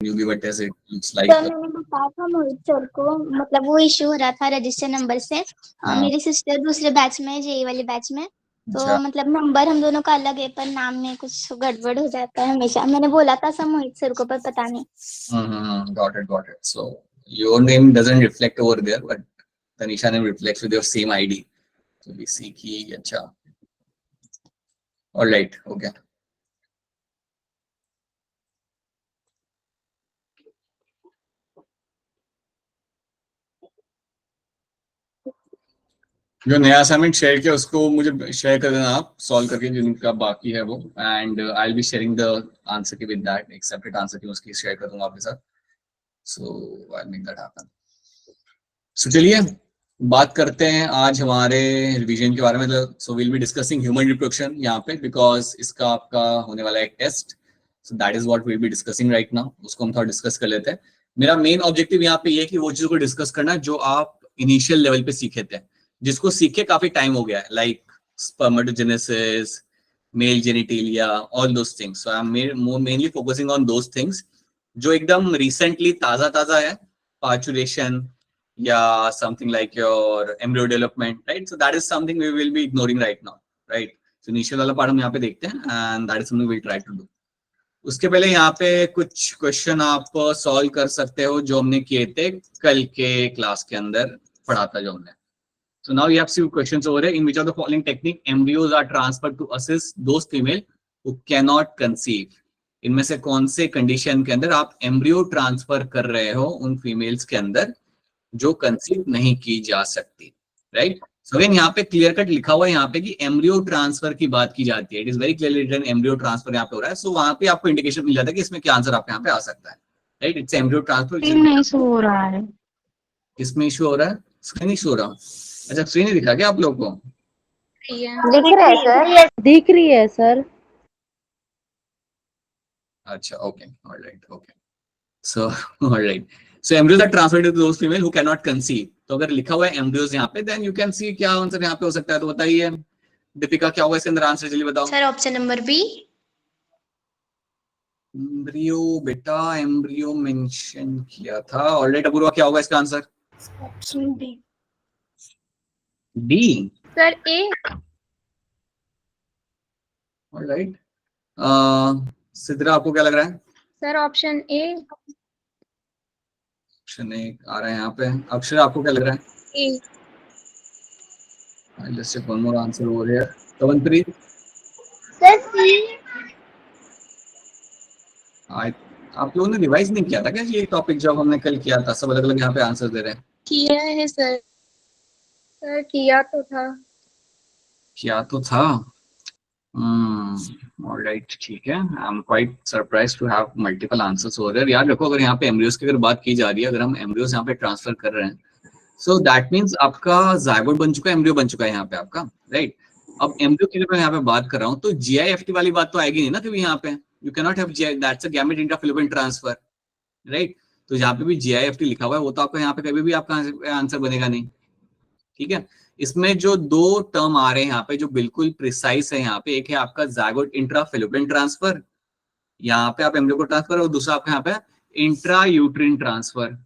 newbie, what does it looks तो like? मैंने बताया था मोहित सर को, मतलब वो इश्यू हो रहा था रजिस्टर नंबर से। हाँ। मेरी सिस्टर दूसरे बैच में, जेई वाले बैच में, तो अच्छा। मतलब नंबर हम दोनों का अलग है, पर नाम में कुछ गड़बड़ हो जाता है हमेशा। मैंने बोला था सब मोहित सर को, पर पता नहीं। Got it. So your name doesn't reflect over there, but Tanisha name reflects with your same ID. So we see कि अच्छा, all right, okay. जो नया असाइनमेंट शेयर किया उसको मुझे शेयर कर देना आप, सॉल्व करके जिनका बाकी है वो, and I will be sharing the answer की विद दैट एक्सेप्टेड आंसर की उसकी शेयर कर दूंगा आपके साथ। सो आई मेक दैट हैपन। सो चलिए बात करते हैं आज हमारे रिवीजन के बारे में। So will be discussing human reproduction यहाँ पे, बिकॉज इसका आपका होने वाला है एक test. So that is what will be discussing right now. उसको हम थोड़ा डिस्कस कर लेते हैं। मेरा मेन ऑब्जेक्टिव यहाँ पे ये कि वो चीजों को डिस्कस करना जो आप इनिशियल लेवल पे सीखे थे, जिसको सीखे काफी टाइम हो गया है, like spermatogenesis, male genitalia, all those things. So I'm mainly focusing on those things जो एकदम recently ताजा है, parturition या something like your embryo development, right? So that is something we will be ignoring right now, right? So initial वाला part हम यहाँ पे देखते हैं, and that is something we'll try to do. उसके पहले यहाँ पे कुछ क्वेश्चन आप सॉल्व कर सकते हो जो हमने किए थे कल के क्लास के अंदर पढ़ा था जो हमने। So now you have few questions over here. In which of the following technique embryos are transferred to assist those female who cannot conceive? इनमें से कौन से कंडीशन के अंदर आप एम्ब्रियो ट्रांसफर कर रहे हो उन फीमेल्स के अंदर जो कंसीव नहीं की जा सकती, राइट? सो अगेन यहाँ पे क्लियर कट लिखा हुआ है यहाँ पे कि एम्ब्रियो ट्रांसफर की बात की जाती है। It is very clearly written embryo transfer यहाँ पे हो रहा है। सो वहां पे आपको इंडिकेशन मिल जाता है कि इसमें क्या आंसर आपके यहाँ पे आ सकता है, राइट? It's embryo transfer. नहीं शो हो रहा है, किसमें इशू हो रहा है? स्क्रीन इशू हो रहा है? अच्छा, स्क्रीन नहीं दिखा क्या आप लोग को? दिख रहा है सर, दिख रही है सर। अच्छा, okay, all right, okay. So all right, so embryos are transferred to those female who cannot conceive. तो अगर लिखा हुआ है embryos यहाँ पे, then you can see क्या आंसर यहाँ पे हो सकता है। तो बताइए दीपिका, क्या होगा इसके अंदर आंसर, जल्दी बताओ। Sir option number B. Embryo, बेटा एम्ब्रियो मेंशन किया था। ऑलराइट, अपूर्वा क्या होगा इसका answer? Option D. D? Sir A. Alright, Sidra आपको क्या लग रहा है? Sir option A. Option A आ रहा है यहाँ पे। अक्षर आपको क्या लग रहा है? A. Let's check one more answer over here. Tavanpreet, sir C. आप लोगों ने रिवाइज नहीं किया था क्या ये टॉपिक जब हमने कल किया था? सब अलग अलग यहाँ पे आंसर दे रहे हैं। किया है सर। सर किया तो था। किया तो था। ऑलराइट, ठीक है। I am quite surprised to have multiple answers over here. याद रखो, अगर यहाँ पे एम्ब्रियोस की अगर बात की जा रही है, अगर हम एम्ब्रियोस यहाँ पे ट्रांसफर कर रहे हैं, सो दैट मींस आपका जायगोट बन चुका है, एम्ब्रियो बन चुका है यहाँ पे आपका, राइट? अब एम्ब्रियो की जब मैं यहाँ पे बात कर रहा हूँ तो जीआईएफटी वाली बात तो आएगी नहीं ना कभी यहाँ पे। You can not have GI, that's a gamete इंट्राफिलामेंट transfer, right? तो जहाँ पे भी जीआईएफटी लिखा हुआ है वो तो आपका यहाँ पे कभी भी आपका आंसर बनेगा नहीं, ठीक है? इसमें जो दो टर्म आ रहे हैं यहाँ पे जो बिल्कुल प्रिसाइज है यहाँ पे, एक है आपका जायगोट इंट्राफिलामेंट ट्रांसफर, यहाँ पे आप एम्ब्रियो को ट्रांसफर, और दूसरा आपका यहाँ पे इंट्रा यूट्रिन ट्रांसफर।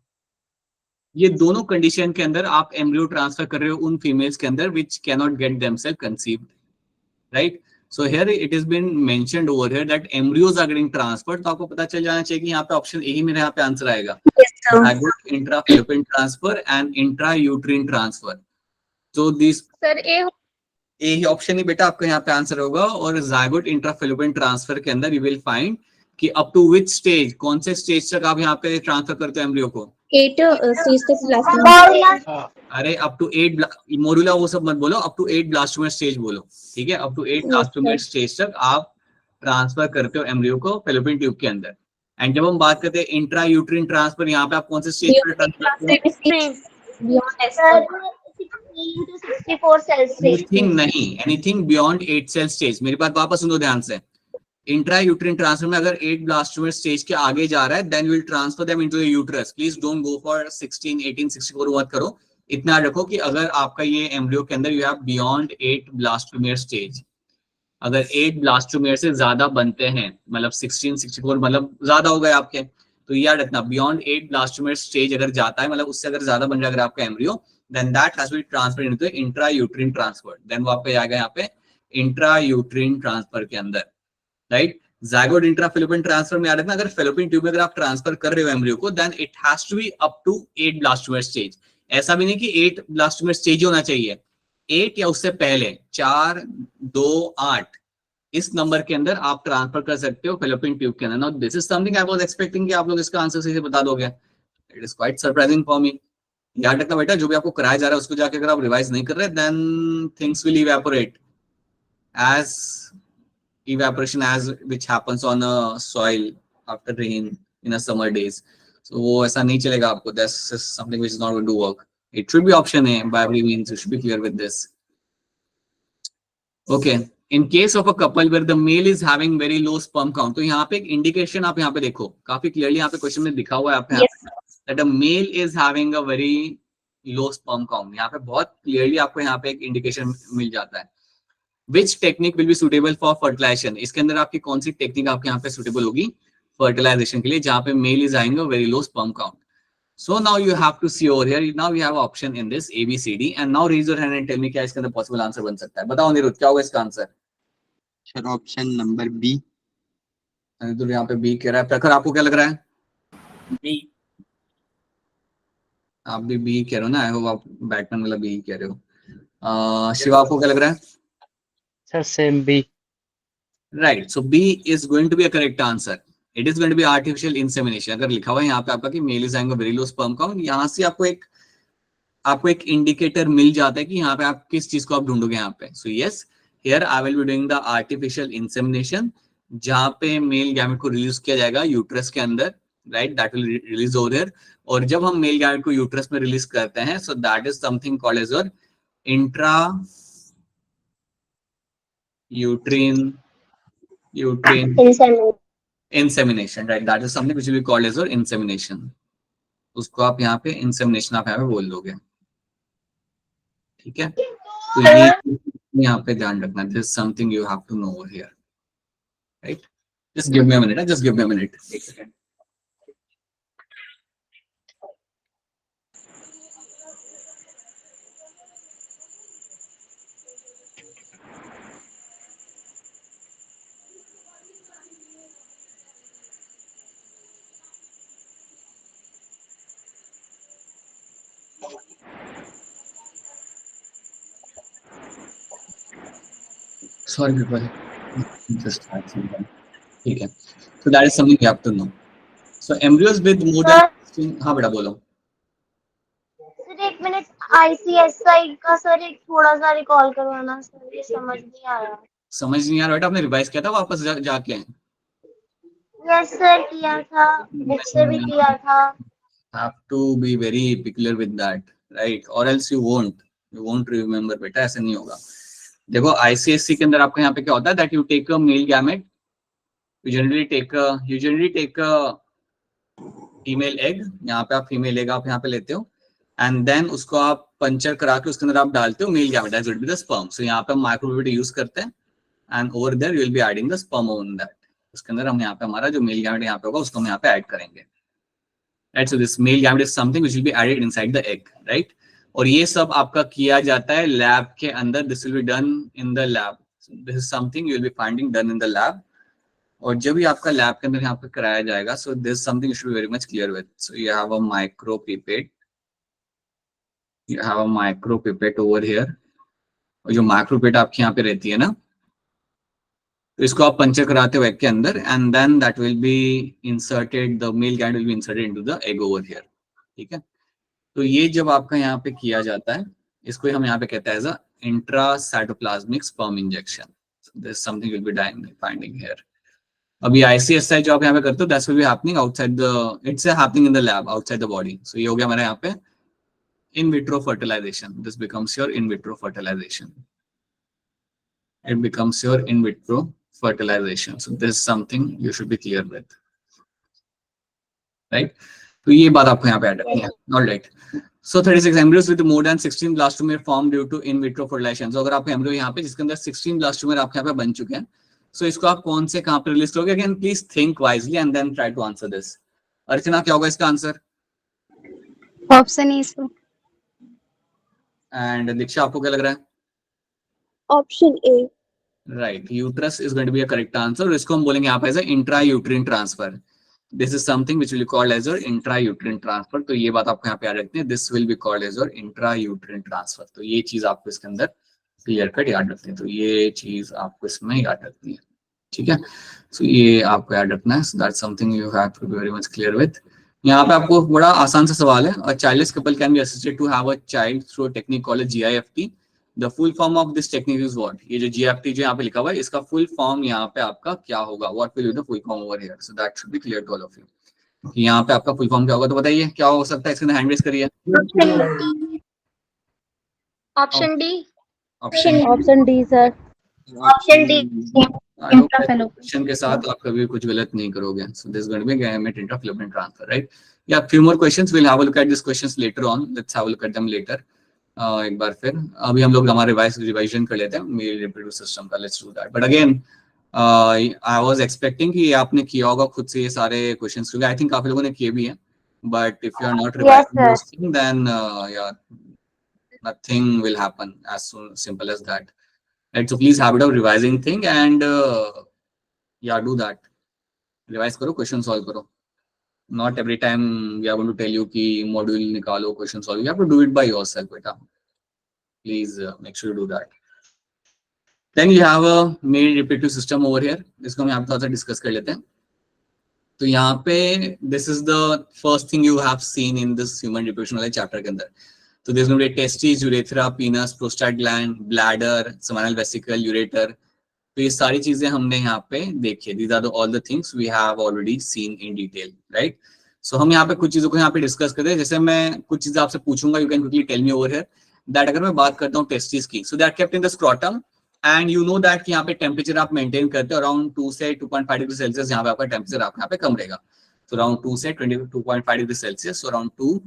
ये दोनों कंडीशन के अंदर आप एम्ब्रियो ट्रांसफर कर रहे हो उन फीमेल्स के अंदर which can not get themselves conceived, right? So here it is been mentioned over here that embryos are getting transferred. तो आपको पता चल जाना चाहिए कि यहाँ पे ऑप्शन ए ही मेरे यहाँ पे आंसर आएगा, intrafallopian transfer and intra uterine transfer. तो दिस सर ए ही ऑप्शन ही बेटा आपका यहाँ पे आंसर होगा। और जायगोट इंट्राफिलामेंट ट्रांसफर के अंदर यू विल फाइंड कि अप टू विच स्टेज, कौन से स्टेज तक आप यहाँ पे ट्रांसफर करते हो एम्ब्रियो को? 8 स्टेज तक ब्लास्टोमा। अरे अप टू 8 मोरुला वो सब मत बोलो, अप टू 8 ब्लास्टोमेर स्टेज बोलो, ठीक है? अप टू 8 ब्लास्टोमेर स्टेज तक आप ट्रांसफर करते हो एम्ब्रियो को फैलोपियन ट्यूब के अंदर। एंड जब हम बात करते हैं इंट्रा यूट्रिन ट्रांसफर, यहाँ पे आप कौन से स्टेज पर ट्रांसफर करते हो? Anything beyond 8 cell stage. मेरी बात वापस सुनो ध्यान से। इंट्रा यूट्रिन ट्रांसफर में अगर 8 ब्लास्टोमेर स्टेज के आगे जा रहा है then will transfer them into the uterus. Please don't go for 16, 18, 64 मत करो। इतना रखो कि अगर आपका ये एम्ब्रियो के अंदर you have beyond 8 blastomere stage, अगर 8 ब्लास्टोमेर से ज्यादा बनते हैं, मतलब 16, 64 मतलब ज्यादा हो गए आपके, तो याद रखना बियॉन्ड 8 ब्लास्टोमेर स्टेज अगर जाता है, मतलब उससे अगर ज्यादा बन जाए अगर आपका embryo, then that has to be transferred into intra uterine transfer, then वो आपको आएगा यहाँ पे इंट्रा यूट्रिन ट्रांसफर के अंदर, right. Zygote intra fallopian transfer में याद रखना, अगर फेलोपियन ट्यूब में अगर आप ट्रांसफर कर रहे हो एम्ब्रियो को, then it has to be up to 8 blastomere stage. ऐसा भी नहीं कि 8 ब्लास्टोमेर स्टेज होना चाहिए, 8 या उससे पहले 4, 2, 8 इस नंबर के अंदर आप ट्रांसफर कर सकते हो फेलोपियन ट्यूब के अंदर। Now this is something I was expecting कि आप लोग इसका आंसर सीधे बता दोगे। It is quite surprising for me. याद रखना बेटा, जो भी आपको कराया जा रहा है उसको जाके अगर आप रिवाइज नहीं कर रहे, then things will evaporate as evaporation as which happens on a soil after rain in a summer days. So वो ऐसा नहीं चलेगा आपको. This is something which is not going to work. It should be option A by every means. You should be clear with this. Okay. In case of a couple where the male is having very low sperm count, तो यहाँ पे एक indication आप यहाँ पे देखो, काफी clearly यहाँ पे क्वेश्चन में दिखा हुआ है आपके यहाँ पे, that a male is having a very low sperm count. यहाँ पे बहुत क्लियरली आपको यहाँ पे एक इंडिकेशन मिल जाता है. Which technique will be suitable for fertilization? इसके अंदर आपकी कौन सी टेक्निक आपके यहाँ पे सुटेबल होगी फर्टिलाइजेशन के लिए, जहाँ पे मेल इज आएंगे very low sperm count. So now you have to see over here. Now we have option in this A, B, C, D, and now raise your hand and tell me क्या इसके अंदर possible answer बन सकता है. बताओ अनिरुद्ध, क्या होगा इसका answer? Sir option number B. Aniruddh यहाँ पे बी कह रहा है. प्रखर आपको क्या लग रहा है? बी. आप भी बी कह रहे हो ना? आई होप आप बैटमैन वाला बी कह रहे हो. शिवा आपको क्या लग रहा है? Sir, same B. Right. So B is going to be a correct answer. It is going to be artificial insemination. अगर लिखा हुआ है यहाँ पे आपका कि मेल इज आएंगे वेरी लो स्पर्म काउंट, यहाँ से आपको एक इंडिकेटर मिल जाता है कि यहाँ पे आप किस चीज को आप ढूंढोगे यहाँ पे. So yes, here I will be doing the artificial insemination, जहाँ पे मेल गैमेट को रिलीज किया जाएगा यूट्रस के अंदर, right? That will release over here. और जब हम मेल गैमेट को यूट्रस में रिलीज करते हैं, so that is something called as your intrauterine insemination, right? That is something which will be called as your insemination. उसको आप यहाँ पे insemination आप यहाँ पे बोल दोगे, ठीक है? तो ये यहाँ पे ध्यान रखना. This is something you have to know over here, right? Just give me a minute. Just give me a minute. एक second. Sorry, people. Just had some time. ठीक है. So that is something you have to know. So embryos with more than 16. हाँ बेटा बोलो. Sir एक minute, ICSI का sir एक थोड़ा सा रिकॉल करवाना सर, ये समझ नहीं आ रहा. समझ नहीं आ रहा बेटा? आपने रिवाइज किया था वापस जाके? यस सर, किया था, बुक से भी किया था. Have to be very peculiar with that, right? Or else you won't remember बेटा, ऐसे नहीं होगा. देखो ICSC के अंदर आपका यहाँ पे क्या होता है, that you take a male gamete, you generally take a female egg. यहाँ पे आप female egg आप यहाँ पे लेते हो, and then उसको आप पंचर करा के उसके अंदर आप डालते हो male gamete, that would be the sperm. So यहाँ पे हम माइक्रोवेव यूज करते हैं, and over there you will be adding the sperm on that. उसके अंदर हम यहाँ पे हमारा जो male gamete यहाँ पे होगा उसको हम यहाँ पे ऐड करेंगे, right? So this male gamete is something which will be added inside the egg, right? और ये सब आपका किया जाता है लैब के अंदर. This will be done in the lab. This is something you will be finding done in the lab. और जब भी आपका लैब के अंदर यहाँ पे कराया जाएगा, so this something you should be very much clear with. So you have a micro pipette over here. और जो माइक्रो पिपेट आपकी यहाँ पे रहती है ना, तो इसको आप पंचर कराते हो एग के अंदर, and then that will be inserted, the male gamete will be inserted into the egg over here, ठीक है? तो ये जब आपका यहाँ पे किया जाता है, इसको हम यहाँ पे कहते हैं as a intracytoplasmic sperm injection. This something will be finding here. अभी ICSI जो आप यहाँ पे करते हो, that's will be happening outside the, it's happening in the lab outside the body. So ये हो गया हमारे यहाँ पे in vitro fertilization. This becomes your in vitro fertilization. It becomes your in vitro fertilization. So this is something you should be clear with, right? तो ये बात आपको यहाँ पे ऐड रखनी है. All right. So 36 embryos with more than 16 blastomeres formed due to in vitro fertilization. So अगर आपका एम्ब्रियो यहाँ पे जिसके अंदर 16 blastomeres आपके यहाँ पे बन चुके हैं, so इसको आप कौन से कहाँ पे रिलीज करोगे? Again, please think wisely and then try to answer this. अर्चना क्या होगा इसका answer? Option A sir. And Diksha आपको क्या लग रहा है? Option A. Right, uterus is going to be a correct answer. और इसको हम बोलेंगे यहाँ पे as intra uterine transfer. This is something which will be called as intra uterine transfer. तो ये बात आपको यहाँ पे याद रखनी है, this will be called as intra uterine transfer. तो ये चीज आपको इसके अंदर क्लियर कट याद रखनी है। तो ये चीज आपको इसमें याद रखनी है, ठीक है। सो ये आपको याद रखना है, that's something you have to be very much clear with. यहाँ पे आपको बड़ा आसान सा सवाल है, a childless couple can be assisted to have a child through a technique called GIFT। The full form of this technique is what? ये जो GIFT जो यहाँ पे लिखा हुआ है, इसका फुल फॉर्म यहाँ पे आपका क्या होगा? What will be the full form over here? So that should be clear to all of you. यहाँ पे आपका फुल फॉर्म क्या होगा? तो बताइए क्या हो सकता है? इसके अंदर हैंड रेज करिए। Option D. Option D sir. Option D. Question के साथ आप कभी कुछ गलत नहीं करोगे। So this going to be gamete इंट्राफिलामेंट transfer, right? या few more questions, will have a look at this questions later on. Let's have a look at them later. एक बार फिर अभी हम लोग हमारे रिवाइजन कर लेते हैं मेल रिप्रोड्यूटिव सिस्टम का। Let's do that. But again I was expecting कि आपने किया होगा खुद से ये सारे क्वेश्चंस, क्योंकि आई थिंक काफी लोगों ने किए भी हैं। But if you are not revising those thing, then या nothing will happen as simple as that, right? So please habit of revising thing and yeah, do that. Revise करो, question solve करो. Not every time we are going to tell you कि module निकालो, question solve. You have to do it by yourself, बेटा. Please make sure you do that. Then you have a main repetitive system over here. इसको हम यहाँ पे थोड़ा सा discuss कर लेते हैं। तो यहाँ पे this is the first thing you have seen in this human reproduction वाले chapter के अंदर। So there's going to be testes, urethra, penis, prostate gland, bladder, seminal vesicle, ureter. तो ये सारी चीजें हमने यहाँ पे देखी। These are all the things we have already seen in detail, right? So हम यहाँ पे कुछ चीजों को यहाँ पे डिस्कस करते हैं। जैसे मैं कुछ चीजें आपसे पूछूंगा, you can quickly tell me over here that अगर मैं बात करता हूँ testes की, so they are kept in the scrotum and you know that कि यहाँ पे टेम्परेचर आप मेंटेन करते हो अराउंड 2 से 2.5 डिग्री सेल्सियस। यहाँ पे आपका टेम्परेचर आपका यहाँ पे कम रहेगा। So around 2 से 22.5 डिग्री सेल्सियस, so around 2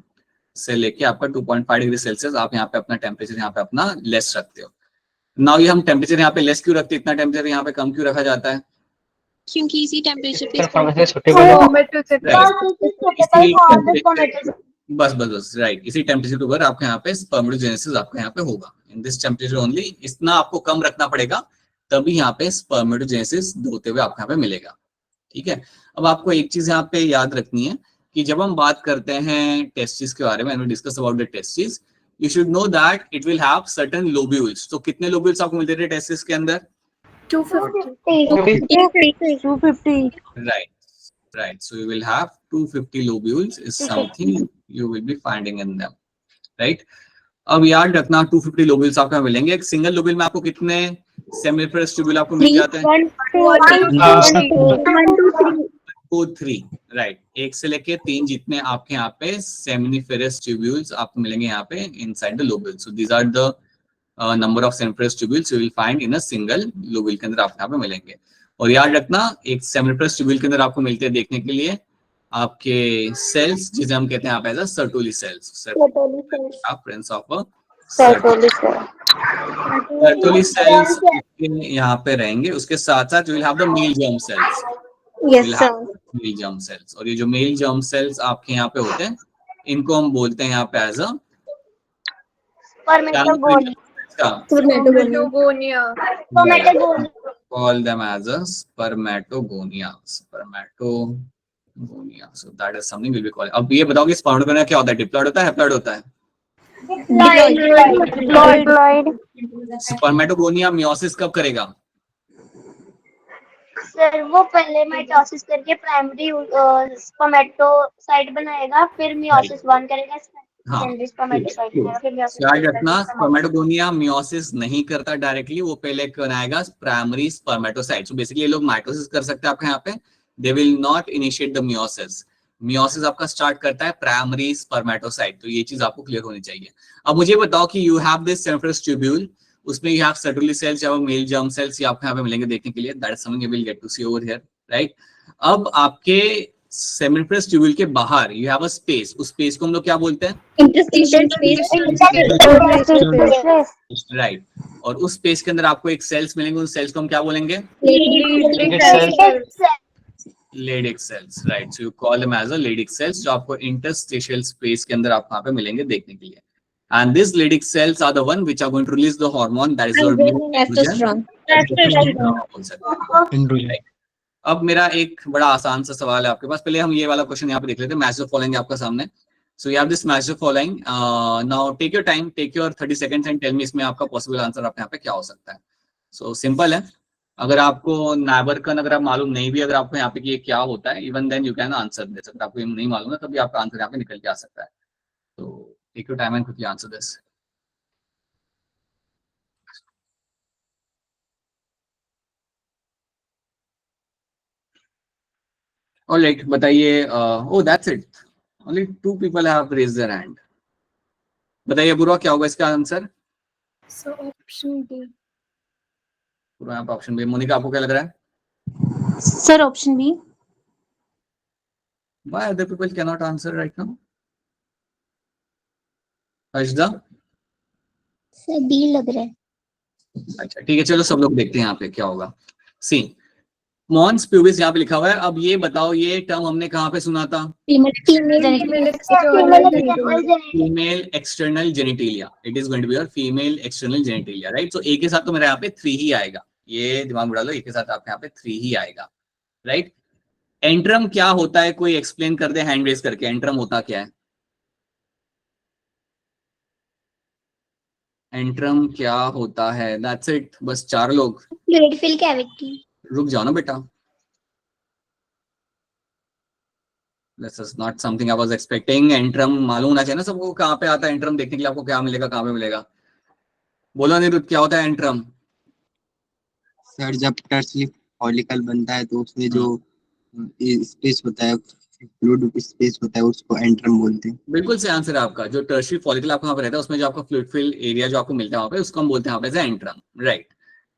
से लेके आपका 2.5 डिग्री सेल्सियस आप यहाँ पे अपना टेम्परेचर यहाँ पे अपना लेस रखते हो। नाउ ये हम टेम्परेचर यहाँ पे लेस क्यों रखते हैं, इतना टेम्परेचर यहाँ पे कम क्यों रखा जाता है? क्योंकि इसी टेम्परेचर पे बस राइट, इसी टेम्परेचर के ऊपर आपके यहाँ पे स्पर्मेटोजेनेसिस आपका यहाँ पे होगा। इन दिस टेम्परेचर ओनली, इतना आपको कम रखना पड़ेगा, तभी यहाँ पे स्पर्मेटोजेनेसिस होते हुए आपको यहाँ पे मिलेगा, ठीक है। अब आपको एक चीज यहाँ पे याद रखनी है कि जब हम बात करते हैं टेस्टिस के बारे में, when we discuss about the testes, you should know that it will have certain lobules. तो कितने lobules आपको मिलते थे टेस्टिस के अंदर? 250 right. So you will have 250 lobules is something you will be finding in them, right? अब याद रखना 250 lobules आपको मिलेंगे। एक सिंगल लोब्यूल में आपको कितने सेमिनिफरस ट्यूब्यूल आपको मिल जाते हैं? 3, राइट। 1 से लेके 3 जितने आपके यहाँ पे सेमिनिफेरस ट्यूब्यूल्स आपको मिलेंगे यहाँ पे inside the lobule. So these are the number of seminiferous tubules you will find in a single lobule के अंदर आपको यहाँ पे मिलेंगे। और याद रखना एक सेमिनिफेरस ट्यूब्यूल के अंदर आपको मिलते हैं देखने के लिए आपके सेल्स, जिसे हम कहते हैं यहाँ पे सर्टोली सेल्स। सर्टोली सेल्स यहाँ पे रहेंगे। उसके साथ साथ you will have the mail germ sales. Mail germ sales, और ये जो मेल जर्म सेल्स आपके यहाँ पे होते हैं, इनको हम बोलते हैं यहाँ पे as a call them as a spermatogonia. So that is something we'll be calling. अब ये बताओ कि स्पर्मेटोगोनिया क्या होता है? डिप्लॉइड होता है, हैप्लॉइड होता है? स्पर्मेटोगोनिया मियोसिस कब करेगा? सर वो पहले माइटोसिस करके प्राइमरी स्पर्मेटोसाइट बनाएगा, फिर मियोसिस 1 करेगा, सेकेंडरी स्पर्मेटोसाइट बनाएगा, फिर मियोसिस। याद रखना स्पर्मेटोगोनिया मियोसिस नहीं करता डायरेक्टली, वो पहले बनाएगा प्राइमरी स्पर्मेटोसाइट। सो बेसिकली ये लोग माइटोसिस कर सकते हैं आपके यहाँ पे, they will not initiate the meiosis. Meiosis आपका स्टार्ट करता है प्राइमरी स्पर्मेटोसाइट। तो ये चीज आपको क्लियर होनी चाहिए। अब मुझे बताओ कि you have this seminiferous tubule, उसमें यू हैव सर्टोली सेल्स या मेल जर्म सेल्स, ये आपको यहाँ पे मिलेंगे देखने के लिए। That is something you will get to see over here, right? अब आपके सेमिनिफरस ट्यूब्यूल के बाहर यू हैव अ स्पेस, उस स्पेस को हम लोग क्या बोलते हैं? Interstitial space, right. और उस स्पेस के अंदर आपको एक सेल्स मिलेंगे, उन सेल्स को हम क्या बोलेंगे? Leydig cells, right? So you call them as a Leydig cells, जो आपको interstitial space के अंदर आप वहाँ पे मिलेंगे देखने के लिए. And these Leydig cells are the one which are going to release the hormone that is your Testosterone. बोल सकते हैं. Right? अब मेरा एक बड़ा आसान सा सवाल है आपके पास. पहले हम ये वाला क्वेश्चन यहाँ पे देख लेते हैं. मैच द फॉलोइंग आपका सामने. So you have this match the following. Now take your time, take your 30 seconds and tell me इसमें आपका possible answer आपके यहाँ पे क्या हो सकता है. So simple है. अगर आपको नाबरकन अगर आप मालूम नहीं भी, अगर आपको यहाँ पे कि ये क्या होता है, even then you can answer this. अगर आपको नहीं मालूम है तभी आपका आंसर यहाँ पे निकल के आ सकता है. तो take your time and quickly answer this. Alright, बताइए. Oh that's it. Only 2 people have raised their hand. बताइए बुरा क्या होगा इसका आंसर. So option B. पूरा यहाँ पे ऑप्शन बी. मोनिका आपको क्या लग रहा है? Sir, option B. Why other people cannot answer right now? अजदा. सर बी लग रहा है. अच्छा ठीक है, चलो सब लोग देखते हैं यहाँ पे क्या होगा. सी मॉन्स प्यूबिस यहाँ पे लिखा हुआ है. अब ये बताओ ये टर्म हमने कहाँ पे सुना था? Female external genitalia. It is going to be your female external genitalia, right. So A के साथ तो मेरे यहाँ पे 3 ही आएगा. ये दिमाग उड़ा लो, ए के साथ आपके यहाँ पे 3 ही आएगा, राइट. एंट्रम क्या होता है, कोई एक्सप्लेन कर दे हैंड रेज करके. एंट्रम होता क्या है? एंट्रम क्या होता है? That's it. बस 4 लोग. Fluid fill cavity. रुक जाओ ना बेटा. This is not something I was expecting. Antrum मालूम होना चाहिए ना सबको कहाँ पे आता है. एंट्रम देखने के लिए आपको क्या मिलेगा, कहाँ पे मिलेगा? बोलो अनिरुद्ध, क्या होता है एंट्रम? सर जब टर्सरी फॉलिकल बनता है तो उसमें जो स्पेस होता है, फ्लूइड स्पेस होता है, उसको एंट्रम बोलते हैं. बिल्कुल सही आंसर है आपका. जो टर्शियरी फॉलिकल आपको वहाँ पे रहता है उसमें जो आपका फ्लूइड फिल एरिया जो आपको मिलता है वहाँ पे, उसको हम बोलते हैं यहाँ पे antrum, right.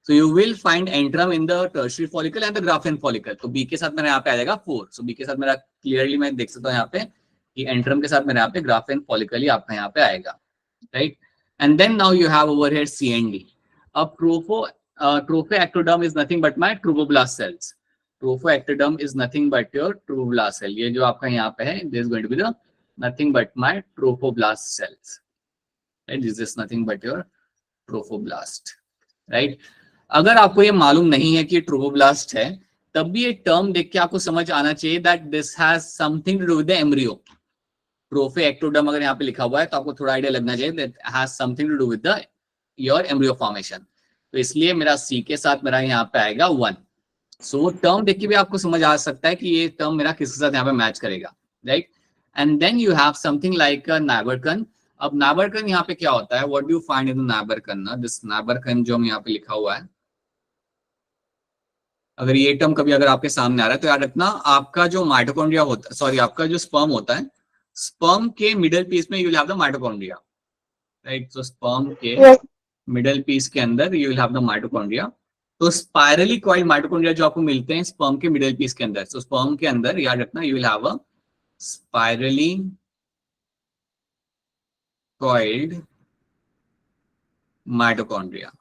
So you will find antrum in the tertiary follicle and the graafian follicle. तो बी के साथ मेरा यहाँ पे आ जाएगा 4. सो बी के साथ मेरा क्लियरली मैं देख सकता हूँ यहाँ पे कि एंट्रम के साथ मेरे यहाँ पे ग्राफेन फॉलिकल ही आपका यहाँ पे आएगा, right. And then now you have over here C and D. अब trophectoderm is nothing but my trophoblast cells. Trophectoderm is nothing but your trophoblast cell. ये जो आपका यहाँ पे है, this is going to be the nothing but my trophoblast cells, right. This is nothing but your trophoblast, right. अगर आपको ये मालूम नहीं है कि ये ट्रोफोब्लास्ट है, तब भी ये टर्म देख के आपको समझ आना चाहिए that this has something to do with the embryo. Trophectoderm अगर यहाँ पे लिखा हुआ है तो आपको थोड़ा आइडिया लगना चाहिए that has something to do with the your embryo formation. तो इसलिए मेरा सी के साथ मेरा यहाँ पे आएगा 1. सो टर्म देख के भी आपको समझ आ सकता है कि ये टर्म मेरा किसके साथ यहाँ पे मैच करेगा, right. And then you have something like a Nabarkhan. अब Nabarkhan यहाँ पे क्या होता है? What do you find in the Nabarkhan? ना this Nabarkhan जो हम यहाँ पे लिखा हुआ है, अगर ये टर्म कभी अगर आपके सामने आ रहा है तो याद रखना आपका जो माइटोकॉन्ड्रिया होता है, सॉरी आपका जो स्पर्म होता है, स्पर्म के मिडल पीस में you will have the mitochondria, right. So sperm के मिडल पीस के अंदर you will have the mitochondria. तो स्पाइरली कॉइल्ड माइटोकॉन्ड्रिया जो आपको मिलते हैं स्पर्म के मिडल पीस के अंदर. सो स्पर्म के अंदर याद रखना you will have a spirally coiled mitochondria.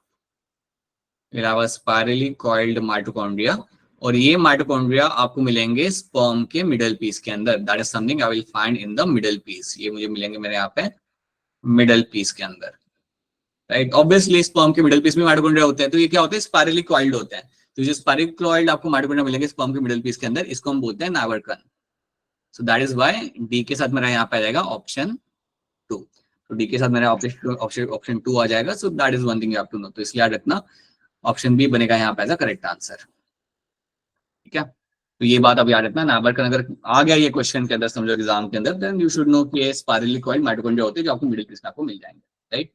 We'll have a spirally coiled mitochondria. और ये माइटोकॉन्ड्रिया आपको मिलेंगे स्पर्म के मिडल पीस के अंदर. That is something I will find in the middle piece. ये मुझे मिलेंगे मेरे यहाँ पे मिडल पीस के अंदर, राइट. ऑब्वियसली स्पर्म के मिडल पीस में माइटोकॉन्ड्रिया होते हैं. तो ये क्या होते हैं? स्पाइरली कॉइल्ड होते हैं. तो जो स्पाइरली कॉइल्ड आपको माइटोकॉन्ड्रिया मिलेंगे स्पर्म के मिडल पीस के अंदर, इसको हम बोलते हैं नाबरकन. So that is why D के साथ मेरा यहाँ पे आ जाएगा ऑप्शन 2. तो D के साथ मेरा ऑप्शन 2 आ जाएगा. So that is one thing you have to know. तो इसलिए याद रखना ऑप्शन बी बनेगा यहाँ पे एज अ करेक्ट आंसर, ठीक है. तो ये बात अब याद रखना. नाबरकन अगर आ गया ये क्वेश्चन के अंदर समझो एग्जाम के अंदर, देन यू शुड नो कि ये स्पाइरली कॉइल्ड माइटोकॉन्ड्रिया होते हैं जो आपको मिडिल पीस में आपको मिल जाएंगे, राइट.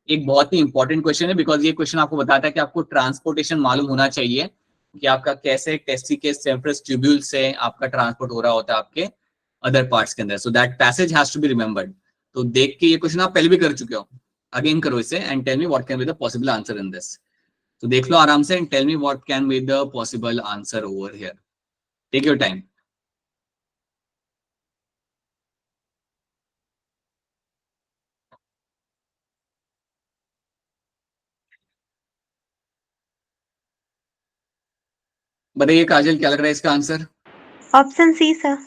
एक बहुत ही इंपॉर्टेंट क्वेश्चन है बिकॉज ये क्वेश्चन आपको बताता है कि आपको ट्रांसपोर्टेशन मालूम होना चाहिए कि आपका कैसे टेस्टिकल्स सेम्फ्रस ट्यूब्यूल से आपका ट्रांसपोर्ट हो रहा होता है आपके अदर पार्ट्स के अंदर. So that passage has to be remembered. तो देख के ये क्वेश्चन आप पहले भी कर चुके हो, अगेन करो इसे and tell me what can be the possible answer in this. तो देख लो आराम से and tell me what can be the possible answer over here. Take your time. बताइए काजल, क्या लग रहा है इसका answer? Option C sir.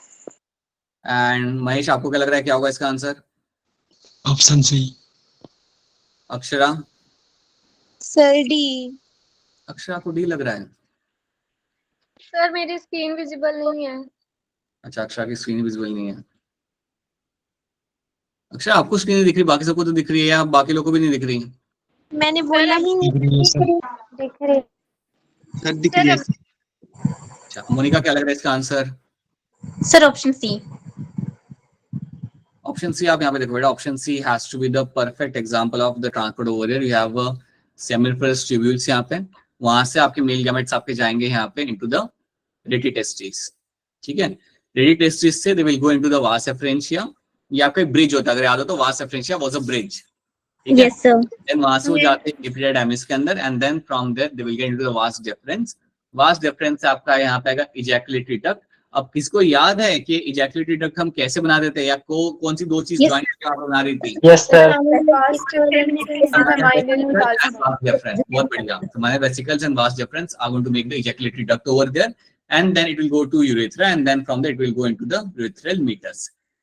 And Mahesh, आपको क्या लग रहा है क्या होगा इसका answer? Option C. Akshara? Sir D. Akshara को डी लग रहा है। सर मेरी स्क्रीन विजिबल नहीं है। अच्छा, अक्षरा की स्क्रीन विजिबल नहीं है। अक्षरा, आपको स्क्रीन नहीं दिख रही, बाकी सबको तो दिख रही है, या बाकी लोगों को भी नहीं दिख रही? मैंने बोला ही नहीं। दिख रही। सर दिख रही है। अच्छा, मोनिका क्या लग रहा है इसका answer? Sir option C. Option C आप यहाँ पे देखो बेटा, option C has to be the perfect example of the transport over here. You have seminiferous tubules यहाँ पे, वहां से आपके मेल गैमेट्स आपके जाएंगे यहाँ पे इनटू द रेडी टेस्टिस। ठीक है, रेडी टेस्टिस से they will go into the वास एफरेंशिया। ये आपका ब्रिज होता है, अगर याद हो तो वास एफरेंशिया वाज अ ब्रिज। ठीक है, यस सर। देन वहां से वो जाते हैं एपिडेमिस के अंदर, and then from there they will get into the vas deferens. Vas deferens से आपका यहाँ पे आएगा इजैकुलेटरी डक्ट। अब किसको याद है कि इजैकुलेटरी डक्ट हम कैसे बना देते हैं, या कौन सी दो चीज Yes. ज्वाइन करके आप बना रही थी? Yes sir. बहुत बढ़िया। So my vesicles and vas deferens are going to make the ejaculatory duct over there, and then it will go to urethra, and then from there it will go into the urethral meatus.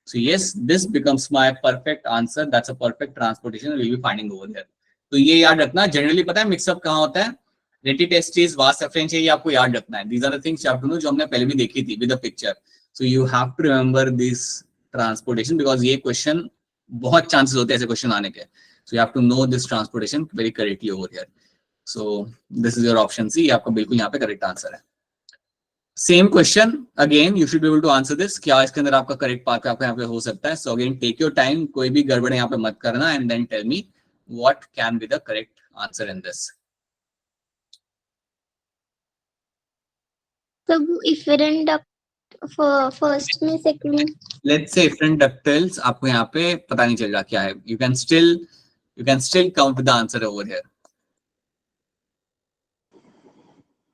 So yes, this becomes my perfect answer. That's a perfect transportation we'll be finding over there. तो ये याद रखना, generally पता है mix up कहाँ होता है? रेटी टेस्टिस, वास एफरेंशिया, ये आपको याद रखना है। These are the things you have to know, जो हमने पहले भी देखी थी with the picture. So you have to remember this transportation because ये क्वेश्चन बहुत चांसेस होते हैं ऐसे क्वेश्चन आने के। So you have to know this transportation very correctly over here. So this is your option C. आपका बिल्कुल यहाँ पे करेक्ट आंसर है। Same question again, you should be able to answer this. क्या इसके अंदर आपका करेक्ट पार्ट आपका यहाँ पे हो सकता है? So again take your time, कोई भी गड़बड़ यहाँ पे मत करना, and then tell me what can be the correct answer in this. तब इफरेंट फर्स्ट में second. Let's say afferent ductules आपको यहाँ पे पता नहीं चल रहा क्या है, you can still count the answer over here.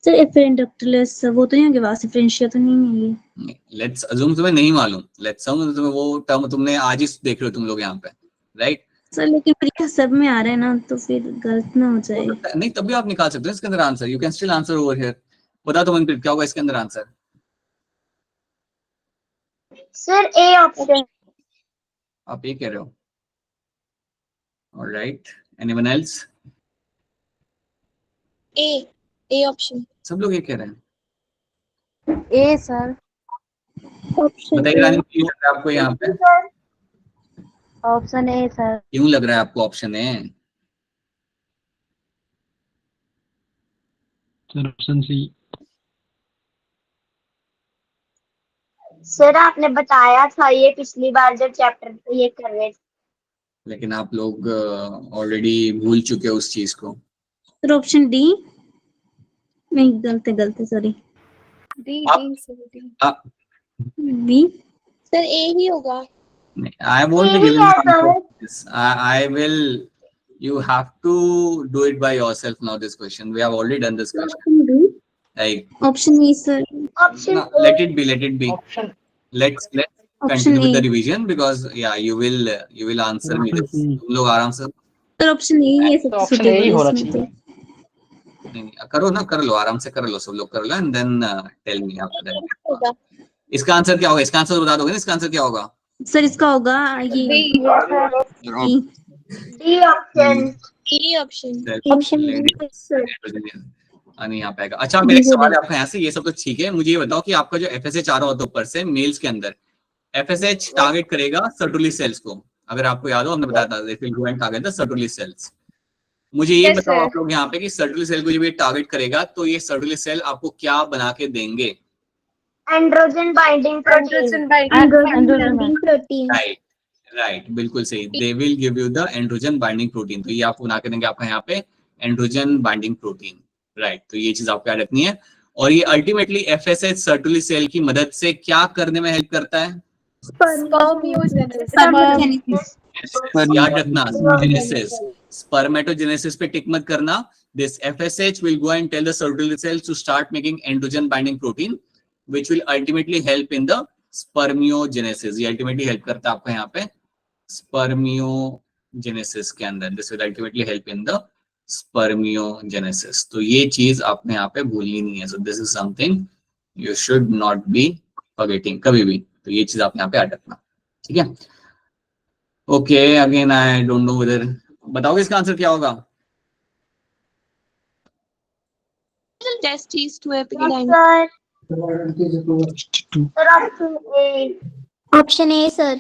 Sir afferent ductules वो तो यहाँ के वास एफरेंशिया तो नहीं है ये। लेट्स अज्यूम तुम्हें नहीं मालूम, लेट्स अज्यूम तुम्हें वो टर्म तुमने आज ही देख रहे हो तुम लोग यहाँ पे, राइट? सर लेकिन परीक्षा सब में आ रहा है ना, तो फिर गलत ना हो जाए। नहीं, तब भी आप निकाल सकते हो इसके अंदर answer. You can still answer over here. बता तो मनप्रीत, क्या होगा इसके अंदर आंसर? Sir A option. आप ये कह रहे हो? Alright, anyone else? A option. सब लोग ये कह रहे हैं। A sir. बताइए रानी, क्यों लग रहा है आपको यहाँ पे? Option A sir. क्यों लग रहा है आपको option A? Sir option C. Sir आपने बताया था ये पिछली बार जब चैप्टर ये कर रहे थे। लेकिन आप लोग ऑलरेडी भूल चुके हो उस चीज को। Sir option D. नहीं, गलत है सॉरी। डी आप- sir D. B. Sir A ही होगा। I won't be Maybe giving yes, you sir. this. I will. You have to do it by yourself now. This question we have already done this question. Like, option E sir. Option no, let it be. Let it be. Option Let's option continue with the A. revision because yeah, you will answer me this. तुम लोग आराम से sir option ए ही है तो सबसे option A he suitable होना इसमें तो। नहीं, करो ना, कर लो आराम से, कर लो सब लोग कर लो, and then tell me after that. होगा। इसका आंसर क्या होगा? इसका आंसर बता दोगे ना? इसका आंसर क्या होगा? सर इसका होगा ये D D option. E option. Option नहीं यहाँ पे आएगा। अच्छा, मेरा एक सवाल है आपका यहाँ से, ये सब तो ठीक है, मुझे ये बताओ कि आपका जो FSH आ रहा होता है ऊपर से मेल्स के अंदर, FSH टारगेट करेगा सर्टुली सेल्स को। अगर आपको याद हो, हमने बताया था it will go and target the Sertoli cells. मुझे ये Yes, बताओ sir. आप लोग यहाँ पे कि सर्टुली सेल को जब ये टारगेट करेगा तो ये सर्टुली सेल आपको क्या बना के देंगे? Androgen binding protein. Binding protein. Right, बिल्कुल सही। They will give you the androgen binding protein. तो ये आपको बना के देंगे आपका यहाँ पे एंड्रोजन बाइंडिंग प्रोटीन, राइट? तो ये चीज आपको याद रखनी है। और ये अल्टीमेटली FSH सर्टुली सेल की मदद से क्या करने में हेल्प करता है? याद रखना, जेनेसिस, स्पर्मेटोजेनेसिस पे टिक मत करना। This FSH will go and tell the Sertoli cells to start making androgen binding protein, which will ultimately help in the spermiogenesis. ये ultimately help करता है आपको यहाँ पे spermiogenesis के अंदर। This will ultimately help in the spermiogenesis. तो ये चीज आपने यहाँ पे भूलनी नहीं है। So this is something you should not be forgetting कभी भी, तो ये चीज आप यहाँ पे याद रखना, ठीक है। Okay, again I don't know whether, बताओगे इसका आंसर क्या होगा? Testes to Yes, epidermis. sir. Two. Sir, option A. Option A sir.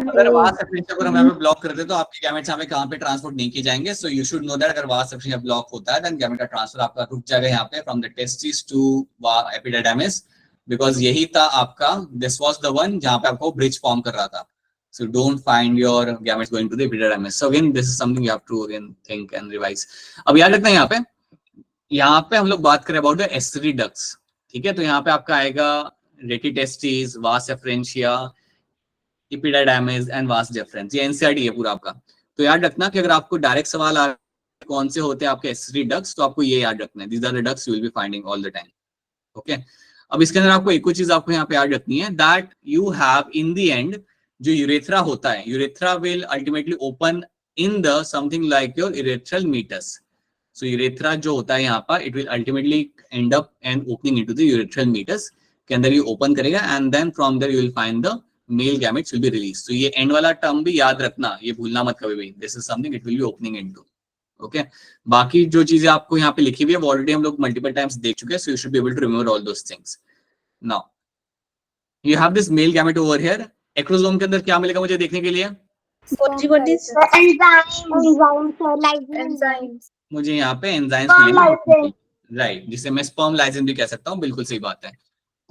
अगर वास एफिशिएंसी को हम यहाँ पे ब्लॉक करते हैं तो आपके गैमेट्स यहाँ पे कहाँ पे ट्रांसपोर्ट नहीं किए जाएंगे, सो यू शुड नो दैट अगर वास एफिशिएंसी ब्लॉक होता है देन गैमेट का ट्रांसफर आपका रुक जाएगा यहाँ पे from the testis to epididymis, because यही था आपका, दिस वाज द वन जहाँ पे आपको ब्रिज फॉर्म कर रहा था। So don't find your gametes going to the epididymis. So again, this is something you have to again think and revise. अब याद रखना यहाँ पे हम लोग बात करें about the accessory ducts, ठीक है। तो यहाँ पे आपका आएगा रेटिटेस्टिस, वास efferentia, epididymis and vas deferens, ये एनसीईआरटी है पूरा आपका। तो याद रखना कि अगर आपको डायरेक्ट सवाल आ कौन से होते हैं आपके accessory ducts, तो आपको ये याद रखना है, these are the ducts you will be finding all the time, okay। अब इसके अंदर आपको एक और चीज आपको यहाँ पे याद रखनी है, that you have in the end जो यूरेथ्रा होता है, urethra will ultimately open in the something like your urethral meatus. So urethra जो होता है यहाँ पर, it will ultimately end up and opening into the urethral meatus के अंदर ये ओपन करेगा and then from there you will find the male gametes will be release. तो ये एंड वाला टर्म भी याद रखना, ये भूलना मत कभी भी, this is something it will be opening into, okay. बाकी जो चीजें आपको यहाँ पे लिखी हुई है वो ऑलरेडी हम लोग मल्टीपल टाइम्स देख चुके हैं, so you should be able to remember all those things. Now you have this male gamete over here. Acrosome के अंदर क्या मिलेगा मुझे देखने के लिए? Enzymes. मुझे यहाँ पे एंजाइम्स मिलेंगे, राइट, जिसे मैं स्पर्म लाइसेंस भी कह सकता हूँ, बिल्कुल सही बात है।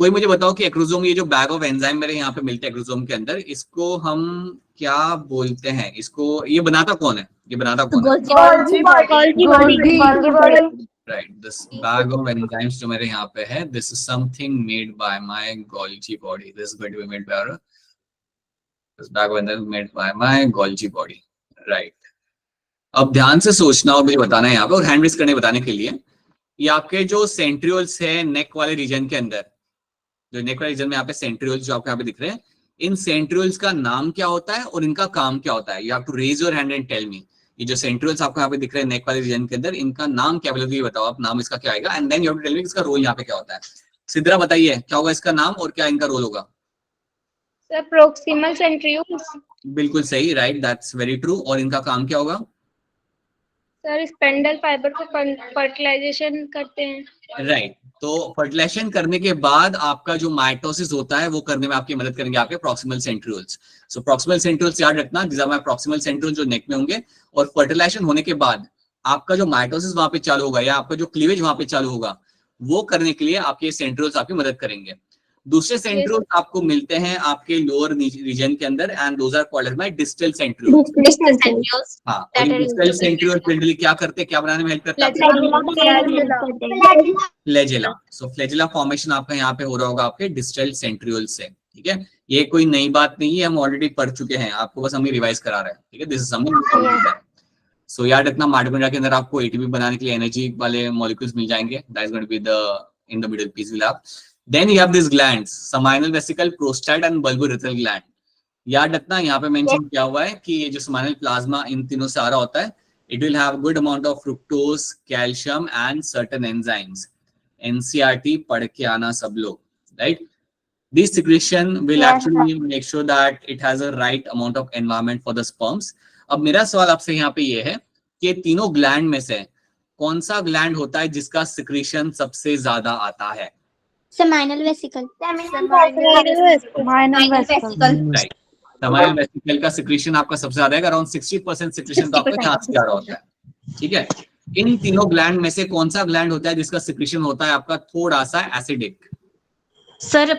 कोई मुझे बताओ कि एक्रोसोम, ये जो बैग ऑफ एंजाइम मेरे यहाँ पे मिलते हैं एक्रोसोम के अंदर, इसको हम क्या बोलते हैं? इसको ये बनाता कौन है? ये बनाता कौन है? Right, this bag of enzymes जो मेरे यहाँ पे है, this is something made by my Golgi body, this is going to be made by this bag of enzymes made by my Golgi body, right। अब ध्यान से सोचना और मुझे बताना है यहाँ पे, और हैंड रेज करने बताने के लिए, ये आपके जो सेंट्रियोल्स है नेक वाले रीजन के अंदर, जो नेक वाले रीजन में यहाँ पे सेंट्रियोल्स जो आपको यहाँ पे दिख रहे हैं, इन सेंट्रियोल्स का नाम क्या होता है और इनका काम क्या होता है? You have to raise your hand and tell me. ये जो सेंट्रियोल्स आपको यहाँ पे दिख रहे हैं नेक वाले रीजन के अंदर, इनका नाम क्या बोलोगे? ये बताओ आप, नाम इसका क्या आएगा, and then you have to tell me इसका रोल यहाँ पे क्या होता है। सिद्रा बताइए क्या होगा इसका नाम और क्या इनका रोल होगा? Sir proximal centrioles. बिल्कुल सही, राइट, दैट्स वेरी ट्रू। और इनका काम क्या होगा? सर स्पेंडल फाइबर को फर्टिलाइजेशन करते हैं, राइट। तो फर्टिलाइजेशन करने के बाद आपका जो माइटोसिस होता है वो करने में आपकी मदद करेंगे आपके proximal centrioles. So proximal centrioles याद रखना, this are my proximal centrioles जो नेक में होंगे, और फर्टिलाइजेशन होने के बाद आपका जो माइटोसिस वहां पे चालू होगा या आपका जो क्लीवेज वहां पे चालू होगा, वो करने के लिए आपके सेंट्रियोल्स आपकी मदद करेंगे। दूसरे सेंट्रियोल्स आपको मिलते हैं आपके लोअर रीजन के अंदर, and those are called as my distal centrioles. हां, और डिस्टल सेंट्रियोल्स जनरली क्या करते हैं, क्या बनाने में हेल्प करते हैं? फ्लैजेला। सो फ्लैजेला फॉर्मेशन आपका यहाँ पे हो रहा होगा आपके डिस्टल सेंट्रियोल्स से, ठीक है। ये कोई नई बात नहीं है, हम ऑलरेडी पढ़ चुके हैं, आपको बस हम रिवाइज करा रहे हैं, ठीक है। दिस इज समथिंग, सो याद रखना माइटोकॉन्ड्रिया के अंदर आपको एटीपी बनाने के लिए एनर्जी वाले मॉलिक्यूल्स मिल जाएंगे, that is going to be the in the middle piece will have. Then you have these glands, seminal vesicle, prostate and bulbourethral gland. याद रखना यहाँ पे मेंशन किया हुआ है कि ये जो seminal plasma इन तीनों से आ रहा होता है, it will have good amount of fructose, calcium and certain enzymes. NCERT पढ़ के आना सब लोग, right? This secretion will actually make sure that it has a right amount of environment for the sperms. अब मेरा सवाल आपसे यहाँ पे ये है कि तीनों ग्लैंड में से कौन सा ग्लैंड होता है जिसका सिक्रीशन सबसे ज्यादा आता है? Seminal vesicle. Right, seminal vesicle का सिक्रीशन आपका सबसे ज्यादा है, अराउंड 60% सिक्रीशन तो आपका यहाँ से जा रहा होता है, ठीक है। इन तीनों ग्लैंड में से कौन सा ग्लैंड होता है जिसका सिक्रीशन होता है आपका थोड़ा सा एसिडिक? सर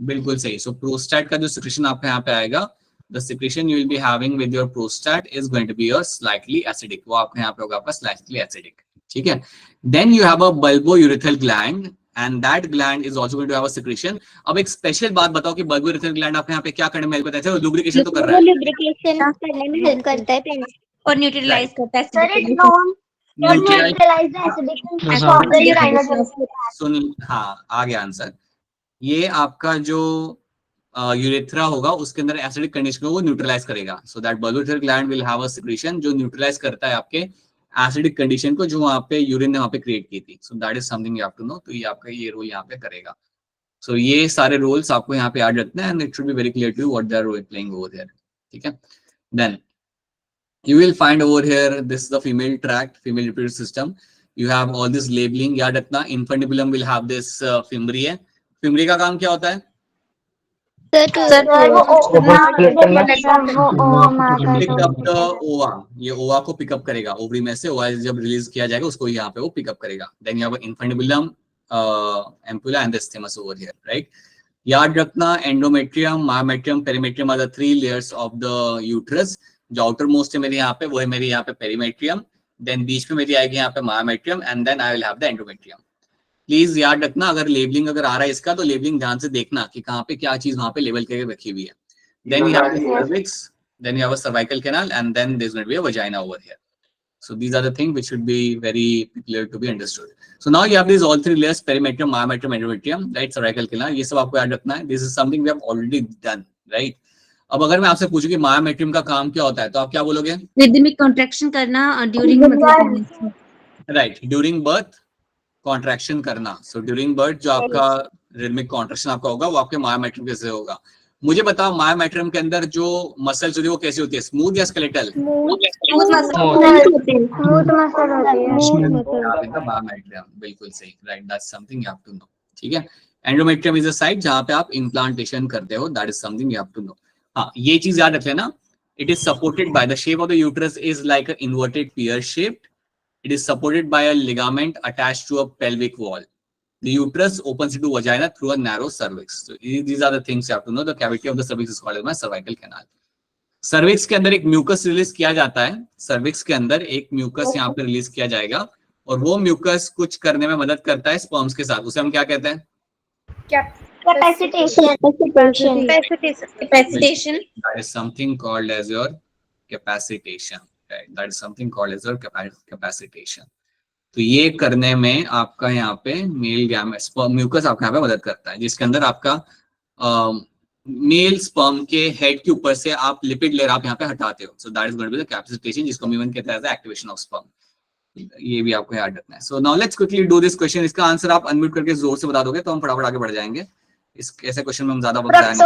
बिल्कुल सही। सो प्रोस्टेट का जो सिक्रीशन आपका यहाँ पे आएगा, the secretion you will be having with your prostate is going to be a slightly acidic, वो आपके यहाँ पे होगा आपका slightly acidic, ठीक है। Then you have a bulbourethral gland and that gland is also going to have a secretion. अब एक स्पेशल बात बताओ कि bulbourethral gland आपके यहाँ पे क्या करने में हेल्प करता है? लुब्रिकेशन तो कर रहा है, लुब्रिकेशन करने में हेल्प करता है पेनिस और न्यूट्रलाइज करता है। Sir, it don't neutralize the acidity from the urinary. सुन, हाँ आ गया आंसर। ये आपका जो यूरेथ्रा होगा उसके अंदर एसिडिक कंडीशन को वो न्यूट्रलाइज करेगा, so that bulbourethral gland will have a secretion जो न्यूट्रलाइज करता है आपके एसिडिक कंडीशन को जो वहाँ पे यूरिन ने वहाँ पे क्रिएट की थी. So that is something you have to know. तो ये आपका ये रोल यहाँ पे करेगा. सो ये सारे रोल्स आपको यहाँ पे याद रखना है and it should be very clear to you what they are role playing over here. ठीक है. Then you will find over here this is the female tract, female reproductive system. You have all this labeling. याद रखना infundibulum will have this fimbriae है. Fimbriae का काम क्या होता है? Pick up the ova. ये ova को पिकअप करेगा. ओवरी में से ova जब रिलीज किया जाएगा उसको यहाँ पे वो पिकअप करेगा. Then you have infundibulum, ampulla and the stemmus over here, right? याद रखना endometrium, myometrium, perimetrium are the 3 layers of the uterus. जो आउटर मोस्ट है मेरे यहाँ पे वो है मेरी यहाँ पे पेरीमेट्रियम. देन बीच में मेरी आएगी यहाँ पे myometrium and then I will have the endometrium. Please याद रखना अगर लेबलिंग अगर आ रहा है इसका तो लेबलिंग ध्यान से देखना कि कहाँ पे क्या चीज वहाँ पे लेबल करके रखी हुई है. Then you have the cervix, then you have a cervical canal and then there is going to be a vagina over here. So these are the things which should be very clear to be understood. So now you have these all 3 layers, perimetrium, myometrium, endometrium, right? Cervical canal. ये सब आपको याद रखना है. This is something we have already done, right? अब अगर मैं आपसे पूछूं कि मायोमेट्रियम का काम क्या होता है तो आप क्या बोलोगे? रिदमिक कॉन्ट्रैक्शन करना ड्यूरिंग मतलब राइट, ड्यूरिंग बर्थ कॉन्ट्रैक्शन करना. सो ड्यूरिंग बर्थ जो आपका रिदमिक कॉन्ट्रैक्शन आपका होगा वो आपके मायोमेट्रियम कैसे होगा. मुझे बताओ मायोमेट्रियम के अंदर जो मसल्स होती है वो कैसी होती है, स्मूथ या स्केलेटल? मायोमेट्रियम, बिल्कुल सही, right. That's something you have to know. ठीक है. एंडोमेट्रियम इज अ साइट जहां पे आप इम्प्लांटेशन करते हो. That is something you have to know. हाँ, ये चीज याद रख लेना. It is supported by the shape of the uterus is like an inverted pear shaped. It is supported by a ligament attached to a pelvic wall. The uterus opens into vagina through a narrow cervix. So these are the things you have to know. The cavity of the cervix is called as my cervical canal. Cervix के अंदर एक mucus release किया जाता है. Cervix के अंदर एक mucus यहाँ पे रिलीज किया जाएगा और वो mucus कुछ करने में मदद करता है sperms के साथ. उसे हम क्या कहते हैं? Capacitation. That is something called as your capacitation. Right? That is something called as your capacitation. तो ये करने में आपका यहाँ पे मेल गैमेट म्यूकस आपका यहाँ पे मदद करता है जिसके अंदर आपका मेल स्पर्म के हेड के ऊपर से आप लिपिड लेयर आप यहाँ पे हटाते हो. So that is going to be the capacitation जिसको हम इवन कहते हैं एक्टिवेशन ऑफ स्पर्म. ये भी आपको याद रखना है. So now let's quickly do this question. इसका आंसर आप अनम्यूट करके जोर से बता दोगे तो हम फटाफट आगे बढ़ जाएंगे. इस ऐसे क्वेश्चन में हम ज्यादा बताएंगे.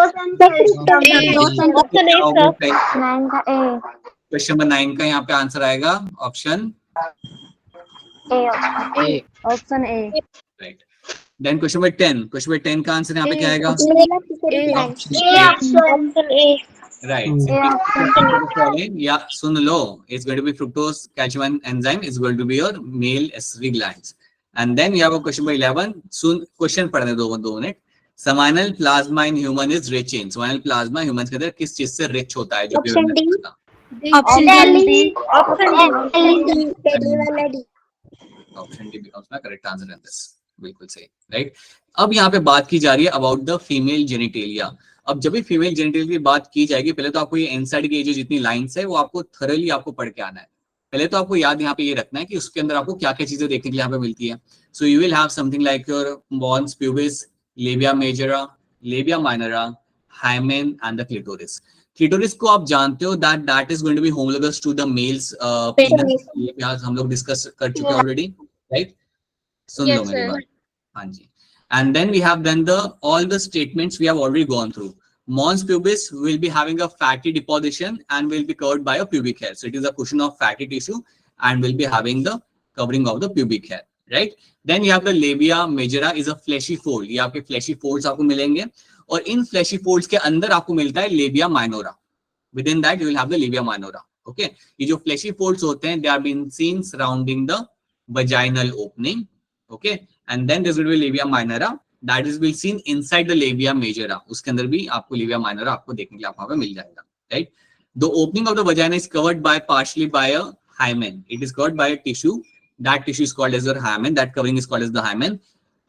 क्वेश्चन नंबर 9 का यहाँ पे आंसर आएगा option option A. Right. Then question number 10. Question number 10 का आंसर यहाँ पे क्या आएगा? राइट. या सुन लो, it's going to be fructose calcium enzyme is going to be your male एसिडिक glands. And then you have a question number 11. सुन क्वेश्चन पढ़ने दो 2 minute. Seminal plasma in human is rich in. Seminal plasma humans के अंदर किस चीज से rich होता है? जो option D. Option D becomes my correct answer in this. बिल्कुल सही, राइट. अब यहाँ पे बात की जा रही है अबाउट द फीमेल जेनिटेलिया. अब जब भी फीमेल जेनिटेलिया की बात की जाएगी पहले तो आपको ये इनसाइड की जो जितनी लाइंस है वो आपको थरली आपको पढ़ के आना है. पहले तो आपको याद यहाँ पे ये रखना है कि उसके अंदर आपको क्या क्या चीजें देखने के लिए यहाँ पे मिलती है. So you will have something like your mons pubis, labia majora, labia minora, hymen and the clitoris. Clitoris को आप जानते हो that is going to be homologous to the male's penis. ये हम लोग डिस्कस कर चुके हैं ऑलरेडी, राइट. सुन लो मेरी बात. हाँ जी. And then we have then all the statements we have already gone through. Mons pubis will be having a fatty deposition and will be covered by a pubic hair. So it is a cushion of fatty tissue and will be having the covering of the pubic hair, right? Then you have the labia majora is a fleshy fold. ये आपके fleshy folds आपको मिलेंगे और इन fleshy folds के अंदर आपको मिलता है labia minora. Within that you will have the labia minora. Okay? ये जो fleshy folds होते हैं they are being seen surrounding the vaginal opening. Okay? And then there will be labia minora that is will seen inside the labia majora. उसके अंदर भी आपको labia minora आपको देखने के लिए वहाँ पे मिल जाएगा, right? The opening of the vagina is covered by partially by a hymen. It is covered by a tissue. That tissue is called as your hymen. That covering is called as the hymen.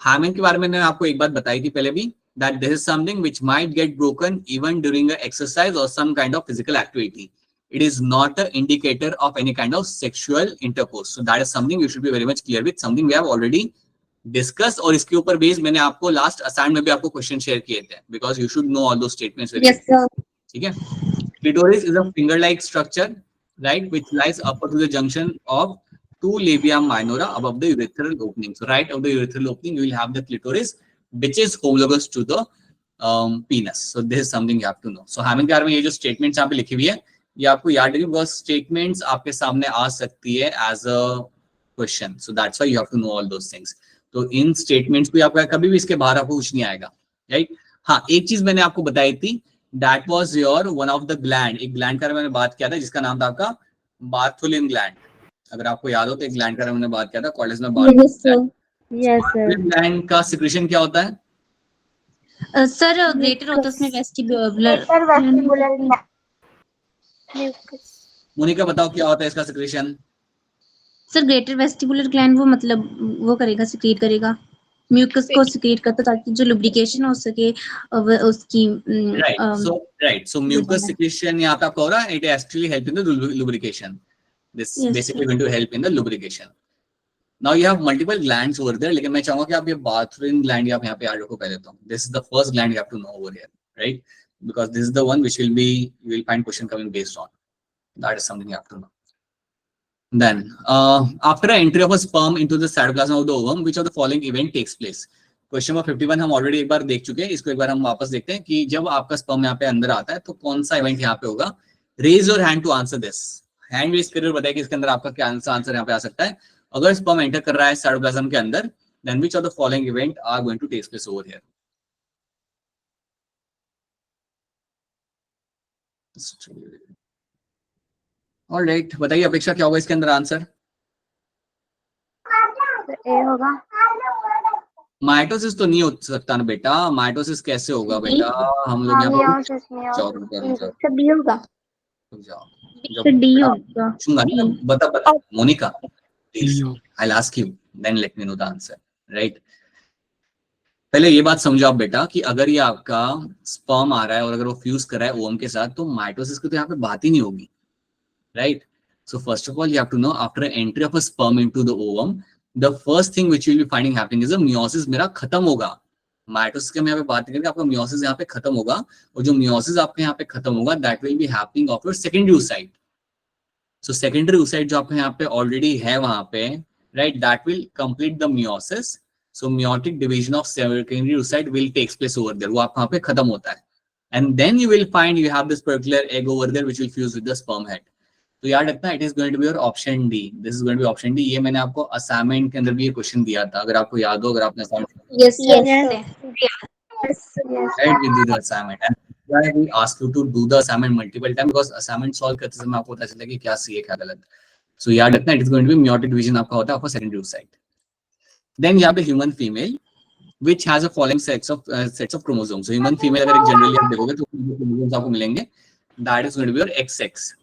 Hymen के बारे में मैंने आपको एक बात बताई थी पहले भी that this is something which might get broken even during a exercise or some kind of physical activity. It is not an indicator of any kind of sexual intercourse. So that is something you should be very much clear with. Something we have already discuss और इसके ऊपर base मैंने आपको last assignment में भी आपको question share किए थे because you should know all दो स्टेटमेंट्स. ठीक है. Clitoris is a finger like structure, right, which lies upper two the junction of two labia minora above the urethral opening. So right above the urethral opening, you will have the clitoris, which is homologous to the penis. So this is something you have to know. So हेमन के बारे में ये जो statements यहाँ पे लिखी हुई है, ये आपको याद रखिए because statements आपके सामने आ सकती है as a question. So that's why you have to know all those things. तो इन statements को आपका कभी भी इसके बाहर आपको कुछ नहीं आएगा, right? हाँ, एक चीज मैंने आपको बताई थी, that was your one of the gland. एक gland का मैंने बात किया था जिसका नाम था आपका बार्थुलिन ग्लैंड. अगर आपको याद हो तो एक ग्लैंड का मैंने बात किया था कॉलेज में. ग्लैंड का सिक्रीशन क्या होता है सर? ग्रेटर होता है, उसमें वेस्टिबुलर. मोनिका बताओ क्या होता है इसका secretion? Sir greater vestibular gland वो मतलब वो करेगा, सिक्रीट करेगा, म्यूकस को सिक्रीट करता ताकि जो लुब्रिकेशन हो सके उसकी. राइट. सो म्यूकस सिक्रीशन यहाँ पे आपका हो रहा है. It actually help in the lubrication. This basically going to help in the lubrication. Now you have multiple glands over there. लेकिन मैं चाहूंगा कि आप ये बाथरूम ग्लैंड आप यहाँ पे याद रखो पहले तो. This is the first gland you have to know over here, right? Because this is the one which will be, you will find question coming based on. That is something you have to know. Then after entry of a sperm into the cytoplasm of the ovum, which of the following event takes place? Question number 51 हम already एक बार देख चुके हैं. इसको एक बार हम वापस देखते हैं कि जब आपका स्पर्म यहाँ पे अंदर आता है तो कौन सा इवेंट यहाँ पे होगा. Raise your hand to answer this. Hand raise करके बताइए कि इसके अंदर आपका क्या आंसर यहाँ पे आ सकता है. अगर स्पर्म एंटर कर रहा है साइटोप्लाज्म के अंदर, then which of the following event are going to take place over here? Alright, बताइए अपेक्षा क्या होगा इसके अंदर आंसर? ए होगा. माइटोसिस तो नहीं हो सकता ना बेटा. माइटोसिस कैसे होगा बेटा? हम लोग यहाँ बता Monika, I'll ask you, then let me know the answer, right? पहले ये बात समझो आप बेटा कि अगर ये आपका स्पर्म आ रहा है और अगर वो फ्यूज कर रहा है ओवम के साथ तो माइटोसिस की तो यहाँ पे बात ही नहीं होगी, right? So first of all you have to know after entry of a sperm into the ovum, the first thing which you will be finding happening is a meiosis मेरा खत्म होगा. माइटोसिस के हम यहाँ पे बात करेंगे, आपका meiosis यहाँ पे खत्म होगा और जो meiosis आपके यहाँ पे खत्म होगा that will be happening of your secondary oocyte. So secondary oocyte जो आपके यहाँ पे already है वहाँ पे, right, that will complete the meiosis. So meiotic division of secondary oocyte will take place over there. वो आप वहाँ पे खत्म होता है. And then you will find you have this particular egg over there which will fuse with the sperm head. तो याद रखना it is going to be your option D. This is going to be option D. ये मैंने आपको assignment के अंदर भी ये क्वेश्चन दिया था, अगर आपको याद हो, अगर आपने right, we do the assignment. And why we ask you to do the assignment multiple times because assignment solve करते समय आपको पता चलता है कि क्या सही है क्या गलत. So याद रखना it is going to be meiotic division आपका होता है आपका secondary oocyte. Then you have the human female which has a following sets of chromosomes. So human female अगर generally आप देखोगे तो chromosomes आपको मिलेंगे. That is going to be your XX.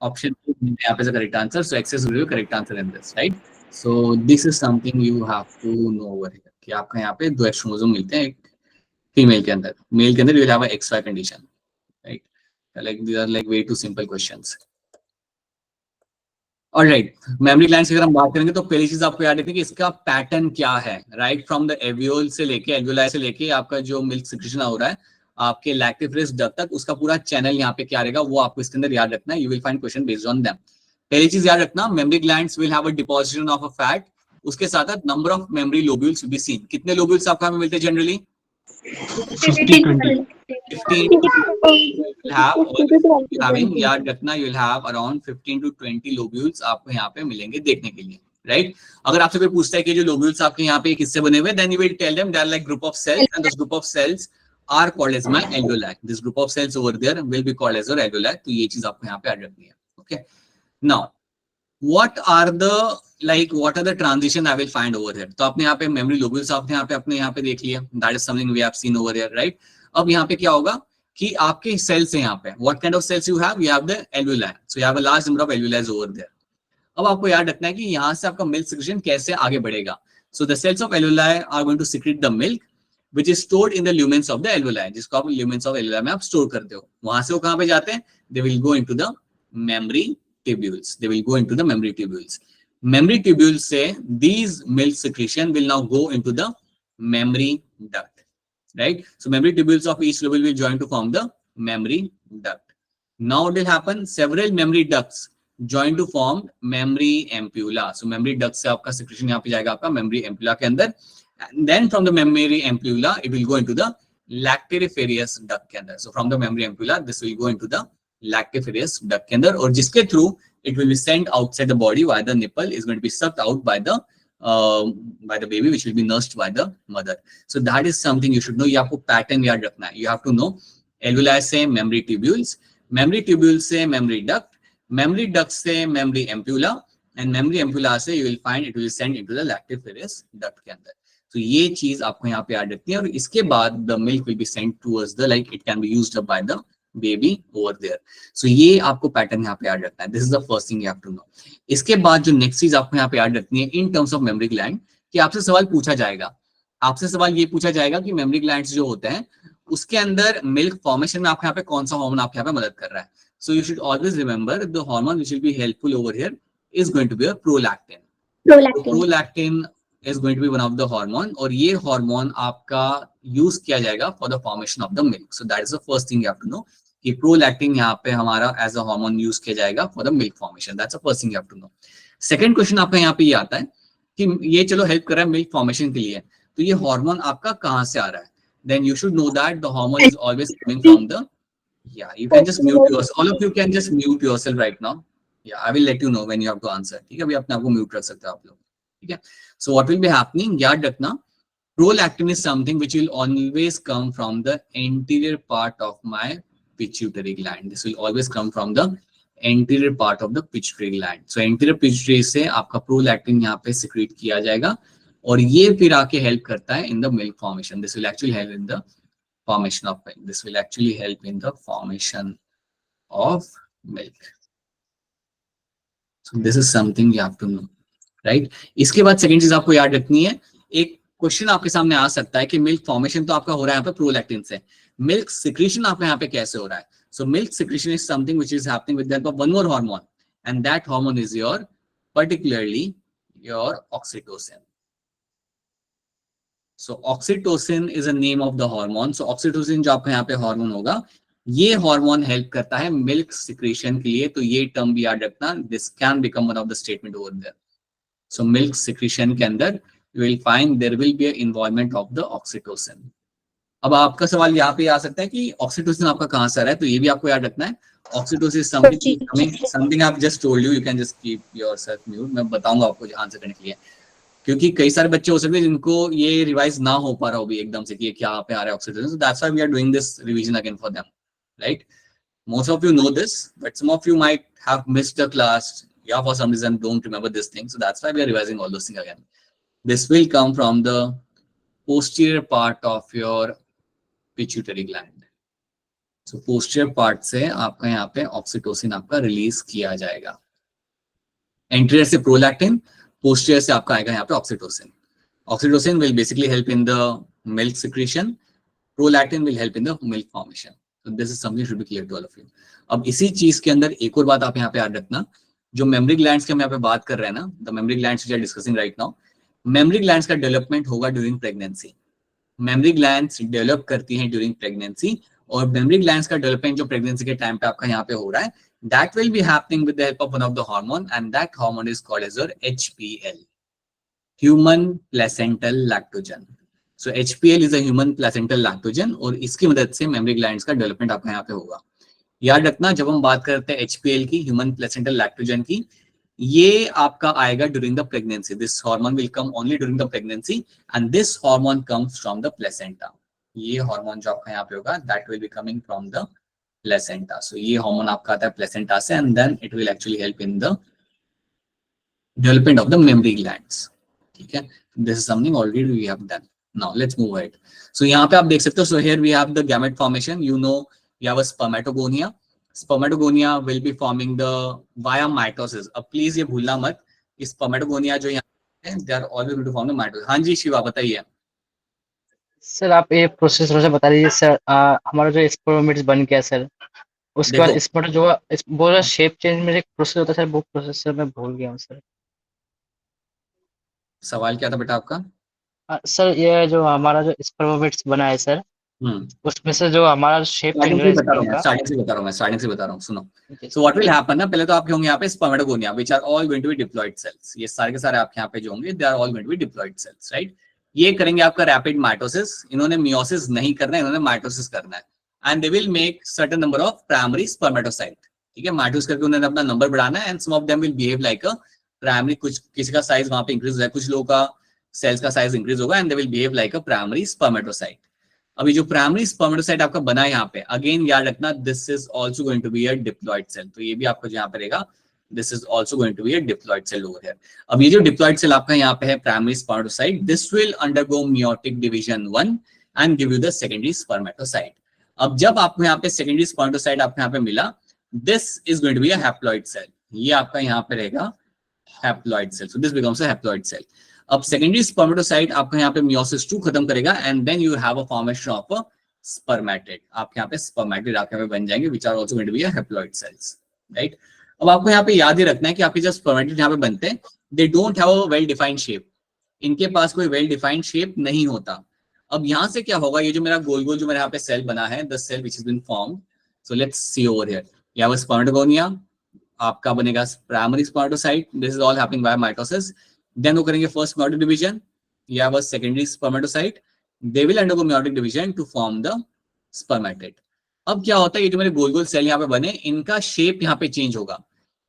Option यहाँ पे is the correct answer. So XX will be the correct answer in this, right? So this is something you have to know over here. कि आपका यहाँ पे 2 X chromosome मिलते हैं एक female के अंदर. मेल के अंदर you will have a XY condition, right? Like these are like way too simple questions. Alright, memory gland से अगर हम बात करेंगे तो पहली चीज आपको याद रखनी है कि इसका पैटर्न क्या है. राइट फ्रॉम द एवियोल से लेके एल्वियोलाई से लेके आपका जो मिल्क सिक्रीशन हो रहा है आपके लैक्टिफ्रेस डक्ट तक, उसका पूरा चैनल यहाँ पे क्या रहेगा वो आपको इसके अंदर याद रखना है. You will find question based on them. पहली चीज याद रखना, mammary glands will have a deposition of a fat. उसके साथ साथ number of memory lobules will be scene. कितने लोब्यूल्स आपको मिलते हैं जनरली? 15. याद रखना you will have around 15 to 20 lobules आपको यहाँ पे मिलेंगे देखने के लिए, right? अगर आपसे कोई पूछता है कि जो lobules आपके यहाँ पे किससे बने हुए, then you will tell them they are like group of cells and those group of cells are called as my alveoli. This group of cells over there will be called as your alveoli. तो ये चीज आपको यहाँ पे याद रखनी है. Okay. Now, what are the transition I will find over here? तो आपने यहाँ पे memory lobules आपने यहाँ पे देख लिया. That is something we have seen over here, right? अब यहाँ पे क्या होगा कि आपके सेल्स हैं यहाँ पे. What kind of cells you have? You have the alveoli. So you have a large number of alveoli over there. अब आपको याद रखना है कि यहाँ से आपका milk secretion कैसे आगे बढ़ेगा. So the cells of alveoli are going to secrete the milk, which is stored in the lumens of the alveoli. जिसको आप lumens of alveoli में आप store करते हो. वहां से वो कहाँ पे जाते हैं? They will go into the memory tubules. They will go into the memory tubules. Memory tubules say these milk secretion will now go into the memory duct. Right? So memory tubules of each lobule will join to form the memory duct. Now what will happen? Several memory ducts join to form mammary ampulla. So mammary duct से आपका secretion यहाँ पे जाएगा आपका mammary ampulla के अंदर, and then from the mammary ampulla it will go into the lactiferous duct के अंदर. So from the mammary ampulla this will go into the lactiferous duct के अंदर, और जिसके through it will be sent outside the body while the nipple is going to be sucked out by the baby, which will be nursed by the mother. So that is something you should know. ये आपको pattern याद रखना है. You have to know alveoli से mammary tubules से mammary duct से mammary ampulla, and mammary ampulla से you will find it will send into the lactiferous duct के अंदर. तो ये चीज आपको यहाँ पे याद रखनी है, और इसके बाद the milk will be sent towards the, like it can be used up by the baby over there. So ये आपको पैटर्न यहाँ पे याद रखना है. This is the first thing you have to know. इसके बाद जो नेक्स्ट चीज आपको यहाँ पे याद रखनी है in terms of memory gland, कि आपसे सवाल पूछा जाएगा, आपसे सवाल ये पूछा जाएगा कि मेमोरी ग्लैंड्स जो होते हैं उसके अंदर मिल्क फॉर्मेशन में आपको यहाँ पे कौन सा हार्मोन आपको यहाँ पे मदद कर रहा है. So you should always remember the hormone which will be helpful over here is going to be a prolactin. Prolactin is going to be one of the hormone, और ये हार्मोन आपका यूज किया जाएगा for the formation of the milk. So that is the first thing you have to know कि prolactin यहाँ पे हमारा as a hormone use किया जाएगा for the milk formation. That's the first thing you have to know. Second question आपका यहाँ पे ये आता है कि ये चलो हेल्प कर रहा है मिल्क फॉर्मेशन के लिए, तो ये हार्मोन आपका कहाँ से आ रहा है. Then you should know that the hormone is always coming from the, yeah, you can just mute yourself, all of you can just mute yourself right now. Yeah, I will let you know when you have to answer. ठीक है, अभी अपने आप को mute रख सकते हो आप लोग. ठीक है, so what will be happening, याद रखना, prolactin is something which will always come from the anterior part of my pituitary gland. This will always come from the anterior part of the pituitary gland. So anterior pituitary से आपका prolactin यहाँ पे secrete किया जाएगा, और ये फिर आके help करता है in the milk formation. This will actually help in the formation of milk. This will actually help in the formation of milk. So this is something you have to know, right? इसके बाद second चीज आपको याद रखनी है, एक question आपके सामने आ सकता है कि मिल्क फॉर्मेशन तो आपका हो रहा है यहाँ पे प्रोलैक्टिन से, मिल्क सिक्रीशन आपका यहाँ पे कैसे हो रहा है. सो milk secretion is something which is happening with the help of one more hormone, and that hormone is your particularly your oxytocin. So oxytocin is a name of the hormone. So oxytocin जो आपका यहाँ पे hormone होगा, ये hormone help करता है milk secretion के लिए. तो ये टर्म भी याद रखना, this can become one of the statement over there. So milk secretion के अंदर you will find there will be an involvement of the oxytocin. अब आपका सवाल यहाँ पे आ सकता है कि ऑक्सीटोसिन आपका कहाँ से आ रहा है, तो ये भी आपको याद रखना है. Oxytocin something I have just told you, you can just keep yourself mute. मैं बताऊंगा आपको आंसर करने के लिए, क्योंकि कई सारे बच्चे हो सकते हैं जिनको ये रिवाइज ना हो पा रहा हो भी एकदम से कि क्या पे आ रहा है oxytocin. So that's why we are doing this revision again for them, right? Most of you know this, but some of you might have missed the class, yeah, for some reason don't remember this thing. So that's why we are revising all those things again. This will come from the posterior part of your pituitary gland. So posterior part से आपका यहाँ पे oxytocin आपका release किया जाएगा. Anterior से prolactin, posterior से आपका आएगा यहाँ पे oxytocin. Oxytocin will basically help in the milk secretion. Prolactin will help in the milk formation. So this is something should be clear to all of you. अब इसी चीज के अंदर एक और बात आप यहाँ पे याद रखना, जो मेमोरी ग्लैंड्स की हम यहाँ पे बात कर रहे हैं ना, the mammary glands which are discussing right now, mammary glands का डेवलपमेंट होगा during pregnancy. Mammary glands develop करती हैं ड्यूरिंग प्रेगनेंसी, और मेमोरी ग्लैंड्स का डेवलपमेंट जो प्रेगनेंसी के टाइम पे आपका यहाँ पे हो रहा है, that will be happening with the help of one of the hormone, and that hormone is called as your HPL, human placental lactogen. So HPL is a human placental lactogen, और इसकी मदद से मेमोरी ग्लैंड्स का development आपका यहाँ पे होगा. याद रखना, जब हम बात करते हैं HPL की, ह्यूमन प्लेसेंटल लैक्टोजन की, ये आपका आएगा during the pregnancy. This hormone will come only during the pregnancy, and this hormone comes from the placenta. ये हार्मोन जो आपका यहाँ पे होगा, that will be coming from the placenta. So ये हार्मोन आपका आता है प्लेसेंटा से, and then it will actually help in the development of the mammary glands. ठीक है, this is something already we have done. Now let's move ahead. So यहाँ पे आप देख सकते हो, so here we have the gamete formation. You know, you have a spermatogonia. Spermatogonia will be forming the via mitosis. अब please ये भूलना मत, इस spermatogonia जो यहाँ है, they are always going to form the mitosis. हाँ जी शिवा बताइए. सर आप ये प्रोसेस थोड़ा सा बता दीजिए सर. हमारा जो स्पर्मेट्स बन गया सर, उसके बाद स्पर्म जो वो शेप चेंज में एक प्रोसेस होता है सर, वो प्रोसेस सर मैं भूल गया हूँ सर. सवाल क्या था बेटा आपका? सर ये जो हमारा जो स्पर्मेट्स बना है सर, उसमें से जो हमारा शेप चेंज हो रहा है स्टार्टिंग से बता रहा हूँ सुनो. So what will happen ना, पहले तो आपके होंगे यहाँ पे spermatogonia which are all going to be diploid cells. ये सारे के सारे आपके यहाँ पे जो होंगे they are all going to be diploid cells, right? ये करेंगे आपका rapid mitosis. इन्होंने meiosis नहीं करना है, इन्होंने mitosis करना है. And they will make certain number of primary spermatocyte. ठीक है, mitosis करके उन्होंने अपना नंबर बढ़ाना है and some of them will behave like a primary. कुछ किसी का साइज वहां पे इंक्रीज हो जाए, कुछ लोगों का सेल्स का साइज इंक्रीज होगा and they will behave like a primary spermatocyte. अभी जो प्राइमरी स्पर्मेटोसाइट आपका बना है यहाँ पे, अगेन याद रखना this is also going to be a diploid cell. तो ये भी आपको यहाँ पे रहेगा this is also going to be a diploid cell over here. अब ये जो डिप्लॉइड सेल आपका यहाँ पे है primary spermatocyte, this will undergo meiotic division 1 and give you the secondary spermatocyte. अब जब आपको यहाँ पे सेकेंडरी स्पर्मेटोसाइट आपको यहाँ पे मिला, this is going to be a haploid cell. ये आपका यहाँ पे रहेगा haploid cell. So this becomes a haploid cell. अब सेकेंडरी स्पर्मेटोसाइट आपका यहाँ पे meiosis 2 खत्म करेगा and then you have a formation of a spermatid. आपके यहाँ पे स्पर्मेटिड आपके यहाँ पे बन जाएंगे which are also going to be a haploid cells, right? अब आपको यहाँ पे याद ही रखना है कि आपके जब स्पर्मेटिड यहाँ पे बनते हैं they don't have a well defined shape. इनके पास कोई well defined shape नहीं होता. अब यहाँ से क्या होगा, ये जो मेरा गोल गोल जो मेरे यहाँ पे सेल बना है, the cell which has been formed, so let's see over here. You have a spermatogonia, आपका बनेगा primary spermatocyte. This is all happening by mitosis. देन वो करेंगे first meiotic division. You have a secondary spermatocyte. They will undergo meiotic division to form the spermatid. अब क्या होता है, ये जो मेरे गोल गोल सेल यहाँ पे बने, इनका शेप यहाँ पे चेंज होगा.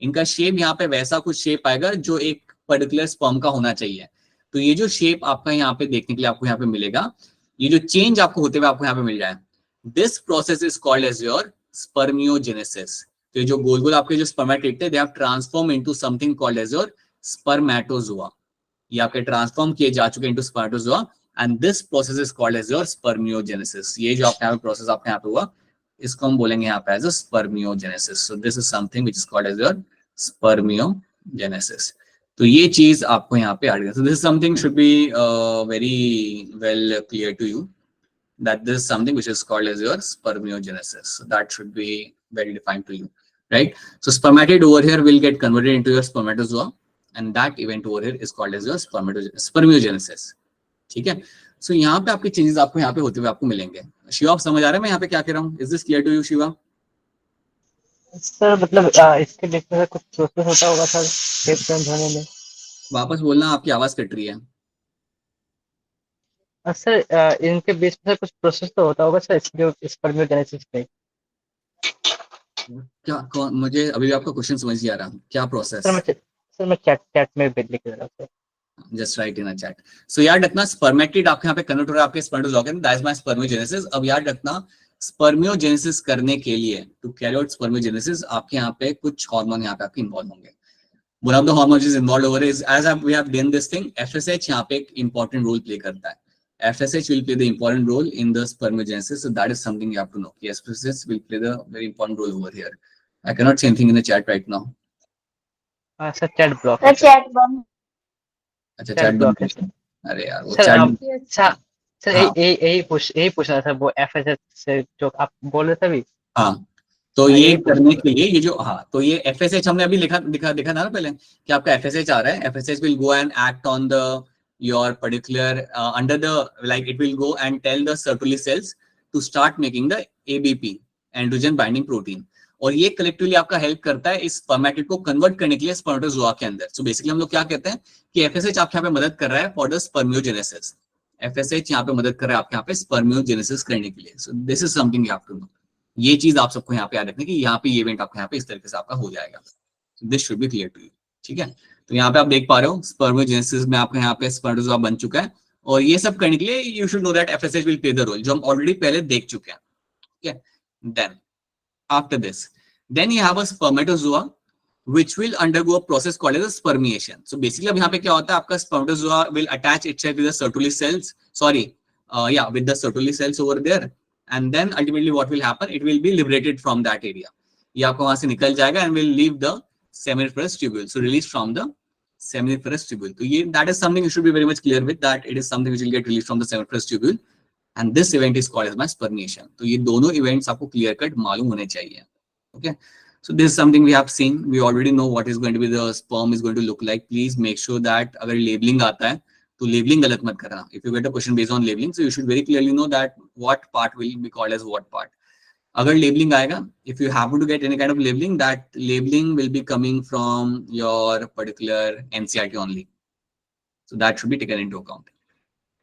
इनका शेप यहाँ पे वैसा कुछ शेप आएगा जो एक पर्टिकुलर स्पर्म का होना चाहिए. तो ये जो शेप आपका यहाँ पे देखने के लिए आपको यहाँ पे मिलेगा, ये जो चेंज आपको होते हुए आपको यहाँ पे मिल जाए, this process is called as your spermiogenesis. तो ये जो गोल गोल आपके जो स्पर्मेटिड थे, they have transform into something called as your spermatozoa. ये आपके ट्रांसफॉर्म किए जा चुके into spermatozoa and this process is called as your spermiogenesis. ये जो आपके यहाँ पे प्रोसेस आपके यहाँ पे हुआ, इसको हम बोलेंगे यहाँ पे as a spermiogenesis. So this is something which is called as your spermiogenesis. तो ये चीज आपको यहाँ पे ऐड करना. So this is something should be very well clear to you that this is something which is called as your spermiogenesis. So that should be well defined to you, right? So spermatid over here will get converted into your spermatozoa and that event over here is called as your spermiogenesis. ठीक है? So यहाँ पे आपके changes आपको यहाँ पे होते हुए आपको मिलेंगे. शिवा, आप समझ आ रहे हैं मैं यहाँ पे क्या कह रहा हूँ? Is this clear to you, Shiva? Sir मतलब इसके देखने से कुछ प्रोसेस होता होगा सर शेप चेंज होने में. वापस बोलना, आपकी आवाज कट रही है. सर इनके बीच में कुछ प्रोसेस तो होता होगा सर स्पर्मियोजेनेसिस में. क्या मुझे अभी भी आपका क्वेश्चन समझ नहीं आ रहा, क्या प्रोसेस? सर मैं चैट में लिख दे रहा हूँ. Just write in a chat. So याद रखना स्पर्मेटिड आपके यहाँ पे कन्वर्ट हो रहा है आपके स्पर्मेटोजोआ के, दैट इज माय स्पर्मियोजेनेसिस. अब याद रखना स्पर्मियोजेनेसिस करने के लिए, टू कैरी आउट स्पर्मियोजेनेसिस, आपके यहाँ पे कुछ हार्मोन यहाँ पे आपके इन्वॉल्व होंगे. One of the hormone is involve over is as we have done this thing, FSH यहाँ पे एक इंपॉर्टेंट रोल प्ले करता है. FSH will play the important role in the spermiogenesis, so that is something you have to know. Yes, FSH will play the very important role over here. I cannot say anything in the chat right now. Sir chat block. Chat बंद. अच्छा chat block. अरे यार वो chat. Sir यही पूछना था वो FSH से जो आप बोल रहे थे अभी. हाँ, तो ये करने के लिए ये जो, हाँ तो ये FSH हमने अभी देखा था ना पहले कि आपका FSH आ रहा है. FSH will go and act on the your particular under the, like it will go and tell the Sertoli cells to start making the ABP, androgen binding protein. और ये कलेक्टिवली आपका हेल्प करता है इस spermatid को convert करने के लिए स्पर्मेटोजोआ के अंदर. सो बेसिकली हम लोग क्या कहते हैं कि FSH आपके यहाँ पे मदद कर रहा है फॉर द स्पर्मियोजेनेसिस. FSH यहाँ पे मदद कर रहा है आपके यहाँ पे स्पर्मियोजेनेसिस करने के लिए. So this is something you have to know. ये चीज आप सबको यहाँ पे याद रखना कि यहाँ पे ये इवेंट आपके यहाँ पे इस तरीके से आपका हो जाएगा. This should be clear to you. ठीक है, तो यहाँ पे आप देख पा रहे हो स्पर्मियोजेनेसिस में आपका यहाँ पे स्पर्मेटोजोआ बन चुका है. और ये सब करने के लिए you should know that FSH will play the role, जो हम ऑलरेडी पहले देख चुके हैं. ठीक है, then after this then you have a spermatozoa which will undergo a process called as a spermiation. So basically अब यहाँ पे क्या होता है, आपका spermatozoa will attach itself with the Sertoli cells, with the Sertoli cells over there, and then ultimately what will happen, it will be liberated from that area. ये आपको वहां से निकल जाएगा and will leave the seminiferous tubule, so released from the seminiferous tubule. तो ये that is something you should be very much clear with, that it is something which will get released from the seminiferous tubule, and this event is called as my spermiation. तो ये दोनों events आपको clear cut मालूम होने चाहिए. Okay, so this is something we have seen. We already know what is going to be the sperm is going to look like. Please make sure that अगर labeling आता है तो labelling गलत मत करना. If you get a question based on labeling, so you should very clearly know that what part will be called as what part. अगर labeling आएगा, if you happen to get any kind of labeling, that labeling will be coming from your particular NCERT only. So that should be taken into account.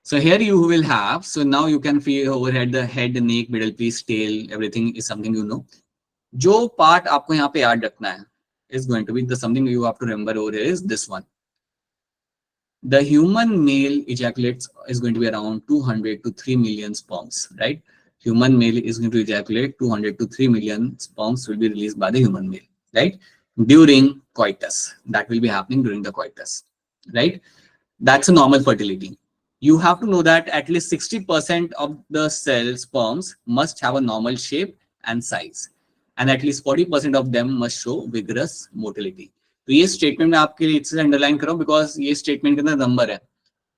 So here you will have, so now you can feel overhead, the head, the neck, middle piece, tail, everything is something you know. जो part आपको यहाँ पे याद रखना है is going to be the something you have to remember over here is this one. The human male ejaculates is going to be around 200 to 3 million sperms, right? Human male is going to ejaculate 200 to 3 million sperms will be released by the human male, right? During coitus, that will be happening during the coitus, right? That's a normal fertility. You have to know that at least 60% of the cell sperms must have a normal shape and size, and at least 40% of them must show vigorous motility. तो ये statement में आपके लिए इससे underline करो because ये statement के अंदर नंबर है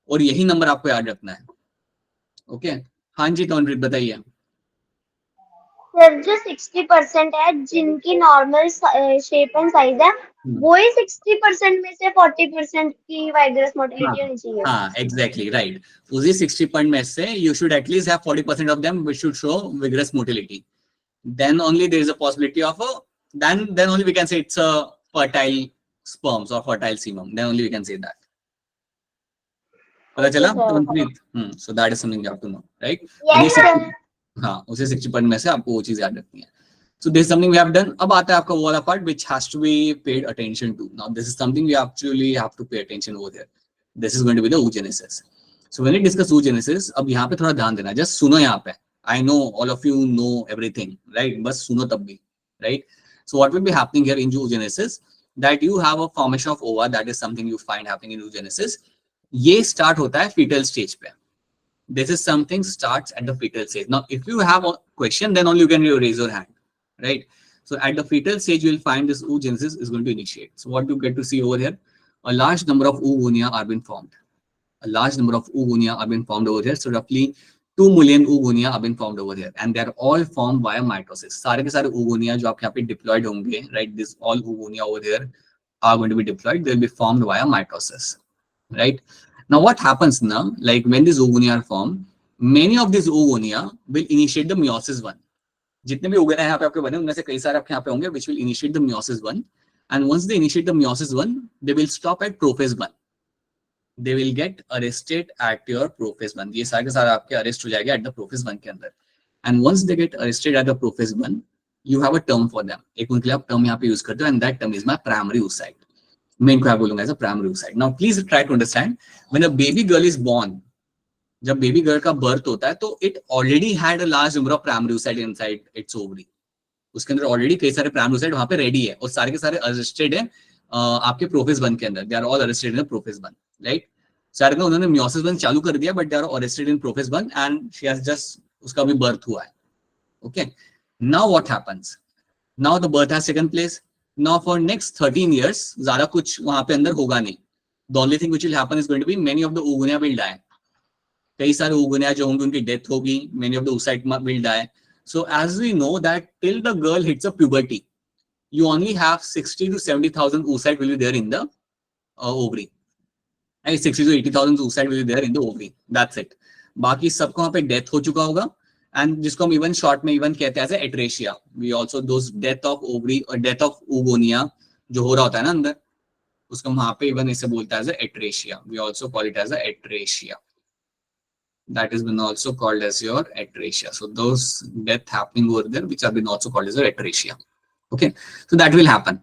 और यही नंबर आपको याद रखना है. ओके हाँ जी कौन बताइए. सर जो 60% है जिनकी नॉर्मल शेप एंड साइज है वो ही 60% में से 40% की वाइगरस मोटिलिटी होनी चाहिए. हाँ एग्जैक्टली राइट. उसी 60% में से you should at least have 40% of them which should show vigorous motility. Then only there is a possibility of a then only we can say it's a fertile sperms or fertile semen. Then only we can say that. पता चला? So that is something you have to know, right? Yes, sir. हाँ उसे 60% में से आपको वो चीज याद रखनी है. So this is something we have done. अब आता है आपका वो वाला part which has to be paid attention to. Now this is something we actually have to pay attention over there. This is going to be the oogenesis. So when we discuss oogenesis, अब यहाँ पे थोड़ा ध्यान देना. Just सुनो यहाँ पे. I know all of you know everything, right? बस सुनो तब भी, right? So what will be happening here in oogenesis? That you have a formation of ova. That is something you find happening in oogenesis. ये start होता है fetal stage पे. This is something starts at the fetal stage. Now, if you have a question, then only you can raise your hand, right? So at the fetal stage, you will find this oogenesis is going to initiate. So what you get to see over here, a large number of oogonia are being formed. A large number of oogonia are being formed over here. So roughly 2 million oogonia are being formed over here, and they are all formed via mitosis. सारे के सारे oogonia जो आपके यहाँ पे deployed होंगे, right? This all oogonia over here are going to be deployed. They will be formed via mitosis, right? Now what happens now, like when these oogonia are formed, many of these oogonia will initiate the meiosis 1. जितने भी oogonia यहाँ पे आपके बने उनमें से कई सारे आपके यहाँ पे होंगे which will initiate the meiosis 1, and once they initiate the meiosis 1, they will stop at prophase 1. They will get arrested at your prophase 1. ये सारे के सारे आपके arrest हो जाएंगे at the prophase 1 के अंदर. And once they get arrested at the prophase 1, you have a term for them. एक उनके लिए आप term यहाँ पे use करते हो, and that term is my primary oocyte. मैं इनको बोलूंगा as a primary oocyte. Now please try to understand when a baby girl is born, जब बेबी गर्ल का बर्थ होता है तो it already had a large number of primary oocyte inside its ovary. उसके अंदर ऑलरेडी कई सारे primary oocyte वहां पे रेडी है और सारे के सारे अरेस्टेड है आपके प्रोफेस 1 के अंदर. They are all arrested in prophase 1, right? सारे का उन्होंने meiosis 1 चालू कर दिया but they are arrested in prophase 1 and she has just उसका भी बर्थ हुआ है. Okay now what happens? Now the birth has taken place. Now for next 13 years, ज़्यादा कुछ वहाँ पे अंदर होगा नहीं. The only thing which will happen is going to be many of the oogonia will die. कई सारे oogonia जो होंगे उनकी death होगी. Many of the oocyte will die. So as we know that till the girl hits a puberty, you only have 60 to 70,000 oocyte will be there in the ovary. 60 to 80,000 oocyte will be there in the ovary. That's it. बाकी सबको वहाँ पे death हो चुका होगा. And जिसको हम even short में even कहते हैं atresia. We also those death of ovary or death of oogonia जो हो रहा होता है ना अंदर, उसको हम वहाँ पे even इसे बोलते हैं as atresia. We also call it as atresia. That has been also called as your atresia. So those death happening over there, which have been also called as atresia. Okay, so that will happen,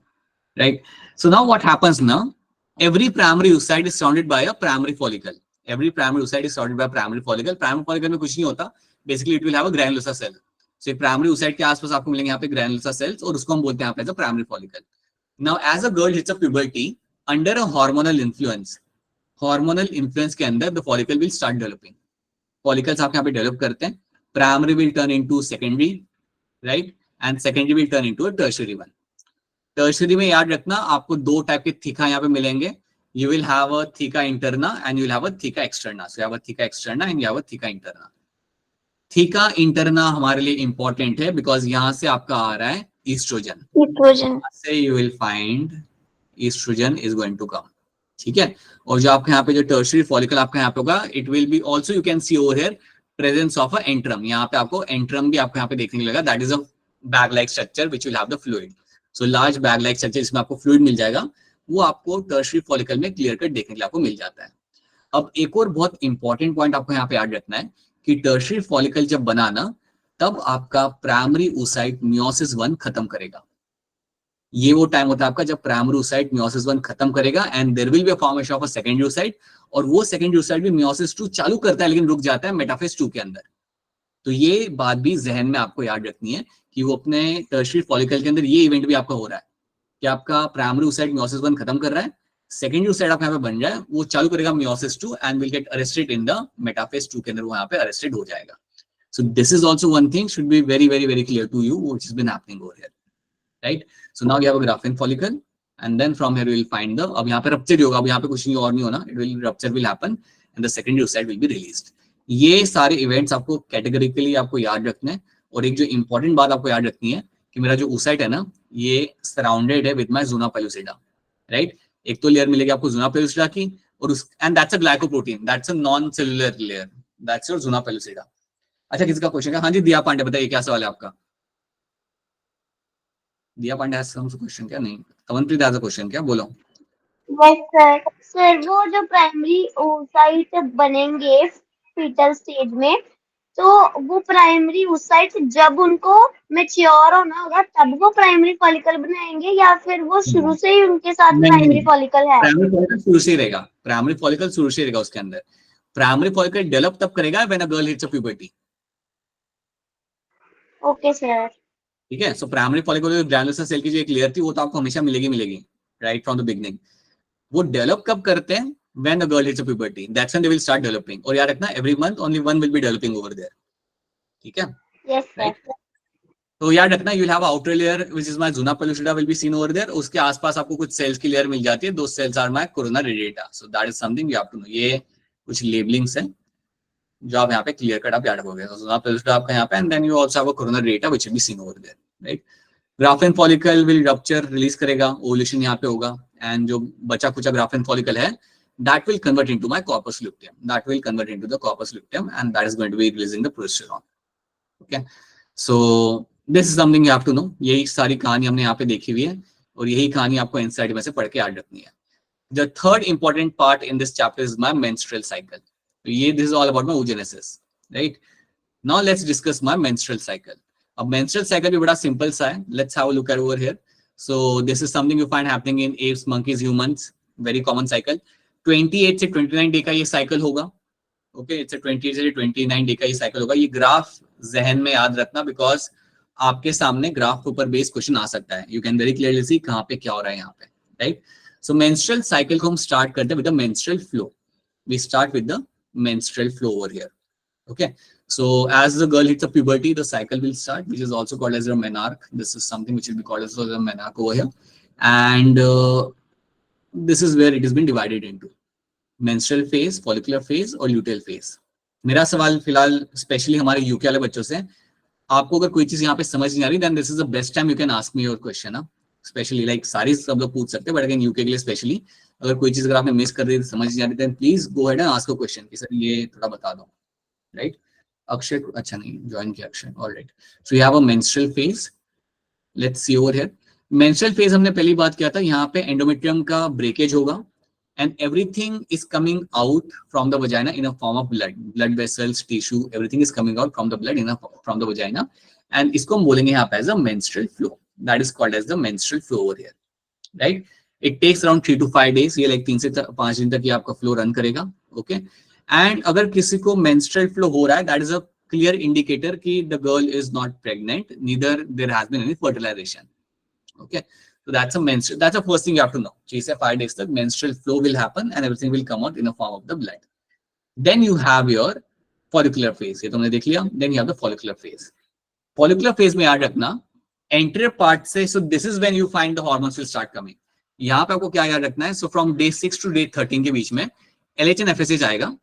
right? So now what happens now? Every primary oocyte is surrounded by a primary follicle. Every primary oocyte is surrounded by a primary follicle. Primary follicle में कुछ नहीं होता. Basically it will have a granulosa cell. So primary oocyte के आसपास आपको मिलेंगे यहाँ पे granulosa cells और उसको हम बोलते हैं यहाँ पे as a primary follicle. Now as a girl hits a puberty, under a hormonal influence के अंदर the follicle will start developing. Follicles आप यहाँ पे develop करते हैं. Primary will turn into secondary, right? And secondary will turn into a tertiary one. Tertiary में याद रखना आपको दो टाइप के थीका यहाँ पे मिलेंगे. You will have a theca interna and you will have a theca externa. So you have a theca externa and you have a theca interna. Theca interna हमारे लिए इंपॉर्टेंट है बिकॉज यहाँ से आपका आ रहा है ईस्ट्रोजन. से you will find oestrogen is going to come. ठीक है। और जो आपके यहाँ पे जो टर्शियरी फॉलिकल आपका यहाँ पे होगा, it will be also you can see over here presence of a antrum. यहाँ पे आपको एंट्रम भी आपको यहाँ पे देखने को मिलेगा, that is a bag like structure which will have the fluid. So large bag like structure जिसमें आपको फ्लूइड मिल जाएगा, वो आपको टर्शियरी फॉलिकल में क्लियर कट देखने के लिए आपको मिल जाता है। अब एक और बहुत इंपॉर्टेंट पॉइंट आपको यहाँ पे याद रखना है कि टर्शियरी फॉलिकल जब बनाना, तब आपका प्राइमरी oocyte मियोसिस 1 खत्म करेगा। ये वो टाइम होता है आपका जब प्राइमरी oocyte मियोसिस 1 खत्म करेगा and there will be a formation of a secondary oocyte, और वो सेकेंडरी oocyte भी मियोसिस 2 चालू करता है लेकिन रुक जाता है मेटाफेज 2 के अंदर। तो ये बात भी जहन में आपको याद रखनी है कि वो अपने टर्शियरी फॉलिकल के अंदर ये इवेंट भी आपका हो रहा है कि आपका प्राइमरी oocyte मियोसिस 1 खत्म कर रहा है, सेकेंडरी oocyte आप यहाँ पे बन जाए, वो चालू करेगा meiosis 2 and will get arrested in the metaphase 2 के अंदर, वो यहाँ पे अरेस्टेड हो जाएगा। So this is also one thing should be very, very, very clear to you, which has been happening over here, right? So now you have a graphene follicle, and then from here we will find the, अब यहाँ पे rupture होगा, अब यहाँ पे कुछ नहीं और नहीं होना, it will rupture will happen, and the secondary oocyte will be released. ये सारे events आपको categorically आपको याद रखने हैं, और एक जो important बात आपको याद रखनी है कि मेरा जो oocyte है ना, ये surrounded है with my zona pellucida, right? एक तो layer मिलेगी आपको zona pellucida की, और उस and that's a glycoprotein, that's a non-cellular layer, that's your zona pellucida. अच्छा, किसी का क्वेश्चन है? हाँ जी, दिया पांडे, बताइए क्या सवाल है आपका? दिया पांडे हैज सम क्वेश्चन क्या? नहीं, कमलप्रीत हैज अ क्वेश्चन क्या? बोलो। Yes sir. सर वो जो प्राइमरी oocyte बनेंगे फीटल स्टेज में, तो वो प्राइमरी oocyte जब उनको मैच्योर होना होगा तब वो प्राइमरी फॉलिकल बनाएंगे, या फिर वो शुरू से ही उनके साथ प्राइमरी फॉलिकल है? प्राइमरी फॉलिकल शुरू से ही रहेगा, प्राइमरी फॉलिकल शुरू से रहेगा उसके अंदर। प्राइमरी फॉलिकल डेवलप तब करेगा when a girl hits a puberty. Okay sir. ठीक है। So primary follicle granular cell की जो एक लेयर थी वो तो आपको हमेशा मिलेगी राइट फ्रॉम द बिगनिंग। वो डेवलप कब करते हैं? When the girl hits a puberty, that's when they will start developing. और याद रखना, every month only one will be developing over there. ठीक है, यस सर। तो याद रखना, you will have outer layer which is my zona pellucida will be seen over there. उसके आसपास आपको कुछ सेल्स की लेयर मिल जाती है, दो cells are my corona radiata. So that is something you have to know. ये कुछ लेबलिंग्स हैं जो आप यहाँ पे क्लियर कट आप याद रखोगे। ज़ोना पेलुसिडा आपका यहाँ पे, and then you also have a corona radiata which will be seen over there, right. Graafian follicle will rupture, release करेगा, ओवुलेशन यहाँ पे होगा, एंड जो बचा कुचा ग्राफेन फॉलिकल है that will convert into my corpus luteum, that will convert into the corpus luteum, and that is going to be releasing the progesterone. Okay, so this is something you have to know. यही सारी कहानी हमने यहाँ पे देखी हुई है, और यही कहानी आपको इंसाइड में से पढ़ के याद रखनी है। The third important part in this chapter is my menstrual cycle. तो ये this is all about my oogenesis, right? Now let's discuss my menstrual cycle. अब menstrual cycle भी बड़ा सिंपल सा है. Let's have a look at over here. So this is something you find happening in apes, monkeys, humans. Very common cycle. 28 से 29 day का ये cycle होगा। Okay, it's 28 से 29 डे का ये साइकिल होगा। ये ग्राफ जहन में याद रखना, बिकॉज आपके सामने ग्राफ के ऊपर बेस्ड क्वेश्चन आ सकता है। You can very clearly see कहाँ पे क्या हो रहा है यहाँ पे, राइट। सो मेंस्ट्रुअल साइकिल को हम स्टार्ट करते हैं with the menstrual flow. We start with the menstrual flow over here. Okay, so as the girl hits a puberty, the cycle will start, which is also called as a menarche. This is something which will be called as a menarche over here, and this is where it has been divided into menstrual phase, follicular phase और luteal phase. मेरा सवाल फिलहाल specially हमारे UK वाले बच्चों से, आपको अगर कोई चीज यहाँ पे समझ नहीं आ रही, then this is the best time you can ask me your question, specially like सारी सब लोग पूछ सकते हैं, बट अगेन यूके के लिए स्पेशली अगर कोई चीज अगर आपने मिस कर दी, समझ नहीं आ रही, then please go ahead and ask a question कि सर ये थोड़ा बता दो, राइट। अक्षय, अच्छा नहीं ज्वाइन किया Akshay, alright. So you have a menstrual phase, let's see over here. Menstrual phase हमने पहली बात किया था, यहाँ पे एंडोमेट्रियम का ब्रेकेज होगा, and everything is coming out from the vagina in a form of blood vessels, tissue, everything is coming out from the blood from the vagina, and इसको हम बोलेंगे यहाँ पे as a menstrual flow. That is called as the menstrual flow over here, right? It takes around 3 to 5 days. ये like 3 से 5 दिन तक ये आपका flow run करेगा, okay? And अगर किसी को menstrual flow हो रहा है, that is a clear indicator कि the girl is not pregnant, neither there has been any fertilization, okay? So that's the first thing you have to know. 3 से 5 days तक menstrual flow will happen and everything will come out in the form of the blood. Then you have your follicular phase. ये तुमने देख लिया. Then you have the follicular phase. Follicular phase में याद रखना, anterior part से, so this is when you find the hormones will start coming. यहाँ पे आपको क्या याद रखना है? So from day 6 to day 13 के बीच में LH and FSH आएगा,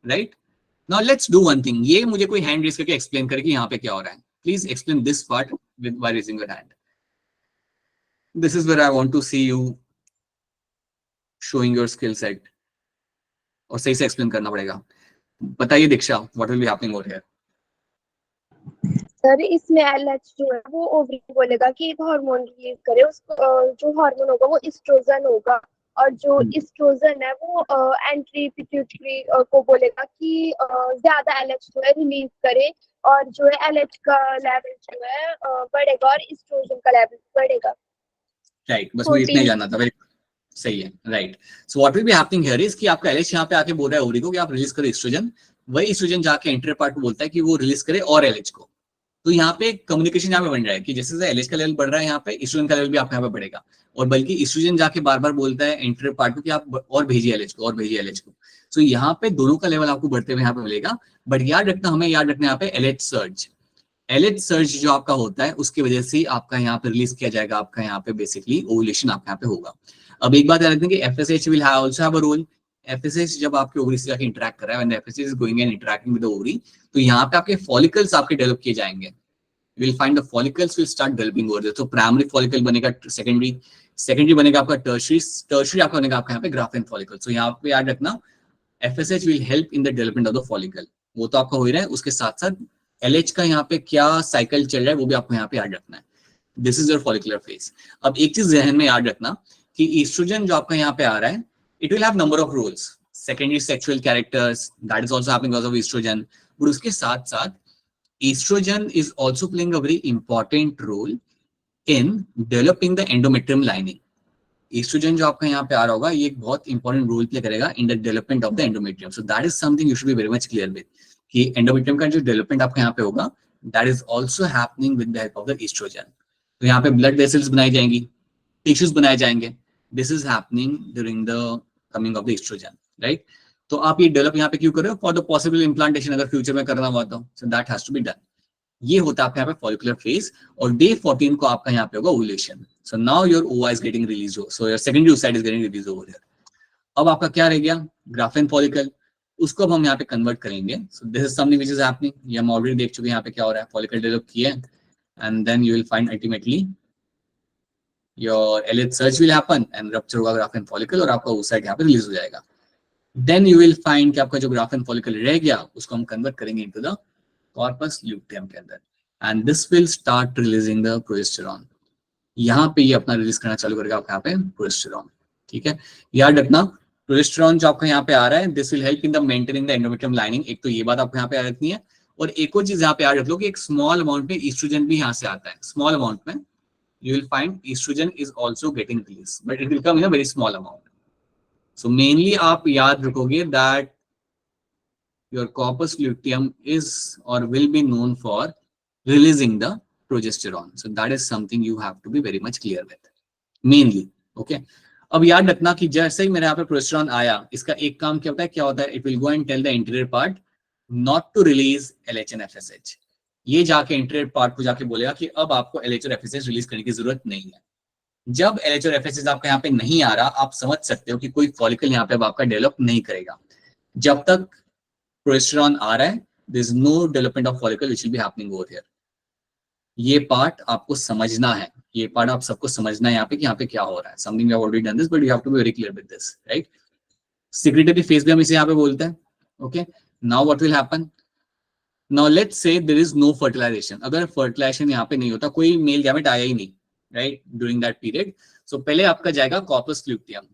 right? Now let's do one thing. ये मुझे कोई hand raise करके explain करे कि यहाँ पे क्या हो रहा है. Please explain this part by raising your hand. This is where I want to see you showing your skill set, और सही से एक्सप्लेन करना पड़ेगा। बताइए Diksha, what will be happening over here? Sir इसमें एलएच जो है वो ओवरी को बोलेगा कि एक हार्मोन रिलीज करे, उसको जो हार्मोन होगा वो एस्ट्रोजन होगा, और जो एस्ट्रोजन है वो एंट्री पिट्यूटरी को बोलेगा कि ज्यादा एलएच जो है रिलीज करे, और जो है एलएच का लेवल जो है बढ़ेगा और एस्ट्रोजन का लेवल बढ़ेगा। राइट, बस मुझे इतना ही जानना था। वेरी सही है, right. So what will be happening here is कि आपका एलएच यहाँ पे आके बोल रहा है ओवरी को कि आप रिलीज करो एस्ट्रोजन, वही एस्ट्रोजन जाके एंटीरियर पार्ट को बोलता है कि वो रिलीज करे और एलएच को। तो यहाँ पे कम्युनिकेशन यहाँ पे बन रहा है कि जैसे जैसे एलएच का लेवल बढ़ रहा है यहाँ पे एस्ट्रोजन का लेवल भी आपका यहाँ पे बढ़ेगा, और बल्कि एस्ट्रोजन जाके बार बार बोलता है एंटीरियर पार्ट को कि आप और भेजिए एलएच को, और भेजिए एलएच को। सो यहाँ पे दोनों का लेवल आपको बढ़ते हुए यहाँ पे मिलेगा। बट याद रखना, हमें याद रखना यहाँ पे एलएच सर्ज, एलएच सर्ज जो आपका होता है उसकी वजह से आपका यहाँ पे रिलीज किया जाएगा, आपका यहाँ पे बेसिकली ओवुलेशन आपका यहाँ पे होगा। अब एक बात याद रखना कि FSH will also have a role. FSH जब आपके ओवरी से जाके इंटरेक्ट कर रहा है, when FSH is going and interacting with the ovary, तो यहाँ पे आपके फॉलिकल्स आपके डेवलप किए जाएंगे। You will find the follicles will start developing over there. तो प्राइमरी फॉलिकल बनेगा, सेकेंडरी बनेगा आपका टर्शरी आपका बनेगा आपका यहाँ पे ग्राफेन फॉलिकल। सो यहाँ पे याद रखना FSH will help in the development of the follicle, वो तो आपका हो ही रहा है। उसके साथ साथ LH का यहाँ पे क्या साइकिल चल रहा है वो भी आपको यहाँ पे याद रखना है। This is your follicular phase. अब एक चीज जहन में याद रखना कि ईस्ट्रोजन जो आपका यहाँ पे आ रहा है, it will have number of roles, secondary sexual characters, that is also happening because of estrogen. But उसके साथ साथ estrogen is also playing a very important role in developing the endometrium lining. Estrogen जो आपका यहाँ पे आ रहा होगा, ये एक बहुत इंपॉर्टेंट रोल प्ले करेगा in the development of the endometrium. So that is something you should be very much clear with कि endometrium का जो development आपका यहाँ पे होगा, that is also happening with the help of the estrogen. तो यहाँ पे blood vessels बनाई जाएंगी, tissues बनाए जाएंगे. This is happening during the coming of the estrogen, right? तो आप ये डेवलप यहाँ पे क्यों कर रहे हो? फॉर द पॉसिबल इम्प्लांटेशन, अगर फ्यूचर में करना हुआ तो so that has to be done. ये होता है आपके यहाँ पे फॉलिकुलर फेज, और डे 14 को आपका यहाँ पे होगा ओवुलेशन। सो नाउ योर ओवा is getting release, so your secondary oocyte is getting release over here. अब आपका क्या रह गया? ग्राफेन फॉलिकल, उसको अब हम यहाँ पे कन्वर्ट करेंगे। सो this is something which is happening, ये हम ऑलरेडी देख चुके हैं यहाँ पे क्या हो रहा है। फॉलिकल डेवलप किया and then you will find ultimately your LH surge will happen and rupture होगा ग्राफेन फॉलिकल, और आपका ओसाइट यहाँ पे रिलीज हो जाएगा। Then you will find कि आपका जो ग्राफेन फॉलिकल रह गया उसको हम कन्वर्ट करेंगे into the corpus luteum के अंदर, and this will start releasing the progesterone। यहाँ पे ये अपना रिलीज करना चालू करेगा आपका यहाँ पे प्रोजेस्टेरॉन। ठीक है, याद रखना प्रोजेस्टेरॉन जो आपका यहाँ पे आ रहा है, this will help in the maintaining the endometrium lining. एक तो ये बात आपको यहाँ पे याद रखनी है, और एक और चीज यहाँ पे याद रख लो कि एक स्मॉल अमाउंट में ईस्ट्रोजन भी यहाँ से आता है। स्मॉल अमाउंट में you will find estrogen is also getting released, but it will come in a very small amount. So mainly आप याद रखोगे that your corpus luteum is or will be known for releasing the progesterone. So that is something you have to be very much clear with. Mainly, okay. अब याद रखना कि जैसे ही मेरे यहाँ पे प्रोजेस्टेरॉन आया, इसका एक काम क्या होता है? क्या होता है? It will go and tell the anterior part not to release LH and FSH. ये जाके इंटीरियर पार्ट को जाके बोलेगा कि अब आपको LH और FSH रिलीज करने की जरूरत नहीं है। जब LH और FSH आपका यहाँ पे नहीं आ रहा, आप समझ सकते हो कि कोई फॉलिकल यहाँ पे अब आपका डेवलप नहीं करेगा। जब तक प्रोजेस्टेरॉन आ रहा है, there is no development of follicle which will be happening over here. ये पार्ट आपको समझना है, ये पार्ट आप सबको समझना है यहाँ पे कि यहाँ पे क्या हो रहा है। Something we have already done this, but you have to be very clear with this, right? Secretory phase भी हम इसे यहाँ पे बोलते हैं। Okay, now what will happen? Now let's say there is no fertilization. अगर fertilization यहाँ पे नहीं होता, कोई मेल गैमेट आया ही नहीं, right? During that period, so पहले आपका जाएगा corpus luteum.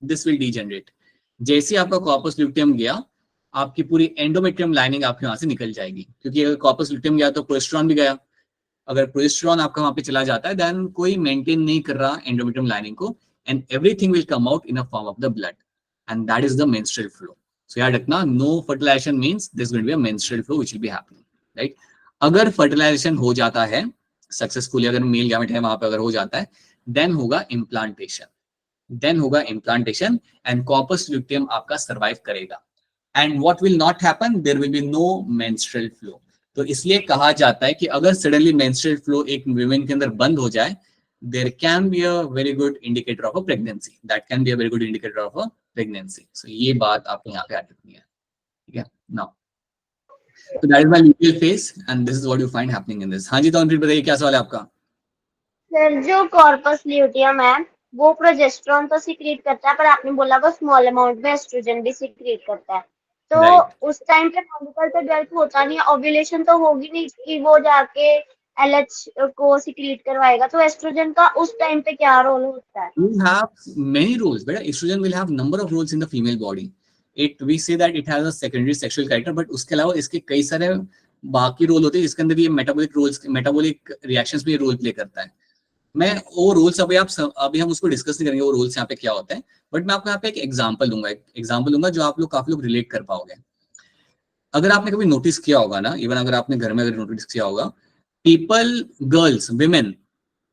This will degenerate. जैसे ही आपका corpus luteum गया, आपकी पूरी endometrium lining आपके वहां से निकल जाएगी, क्योंकि अगर corpus luteum गया तो प्रोजेस्टेरॉन भी गया। अगर प्रोजेस्टेरॉन आपका वहां पे चला जाता है, then कोई मेंटेन नहीं कर रहा endometrium lining को, and everything will come out in a form of the blood, and that is the menstrual flow. So याद रखना, no fertilization means there's going to be a menstrual flow which will be happening, right? अगर fertilization हो जाता है successfully, अगर male gamete है वहां पे अगर हो जाता है, then होगा implantation and corpus luteum आपका survive करेगा। And what will not happen? There will be no menstrual flow. तो इसलिए कहा जाता है कि अगर suddenly menstrual flow एक women के अंदर बंद हो जाए, there can be a very good indicator of a pregnancy. That can be a very good indicator of a pregnancy. So ये बात आपको यहाँ पे याद रखनी है, ठीक है? Now, so that is my luteal phase, and this is what you find happening in this. हाँ जी, तो बताइए क्या सवाल है आपका? सर जो कॉर्पस ल्यूटियम है वो प्रोजेस्टेरॉन तो सीक्रेट करता है, पर आपने बोला वो स्मॉल अमाउंट में एस्ट्रोजन भी सीक्रेट करता है। तो Right. उस टाइम पे फॉलिकल पे डेवलप होता नहीं, ओव्यूलेशन तो होगी नहीं कि वो जाके एलएच को सीक्रेट करवाएगा। तो एस्ट्रोजन का उस टाइम पे क्या रोल होता है? You have many roles, but estrogen will have number of roles in the female body. We say that it has a secondary sexual character, but उसके अलावा इसके कई सारे बाकी रोल होते हैं जिसके अंदर भी ये मेटाबॉलिक रिएक्शंस में रोल प्ले करता है। मैं वो रोल्स अभी हम उसको डिस्कस नहीं करेंगे वो रोल्स यहाँ पे क्या होते हैं, बट मैं आपको यहाँ पे एक एग्जांपल दूंगा जो आप लोग काफी लोग रिलेट कर पाओगे। अगर आपने कभी नोटिस किया होगा ना, इवन अगर आपने घर में अगर नोटिस किया होगा, people, girls, women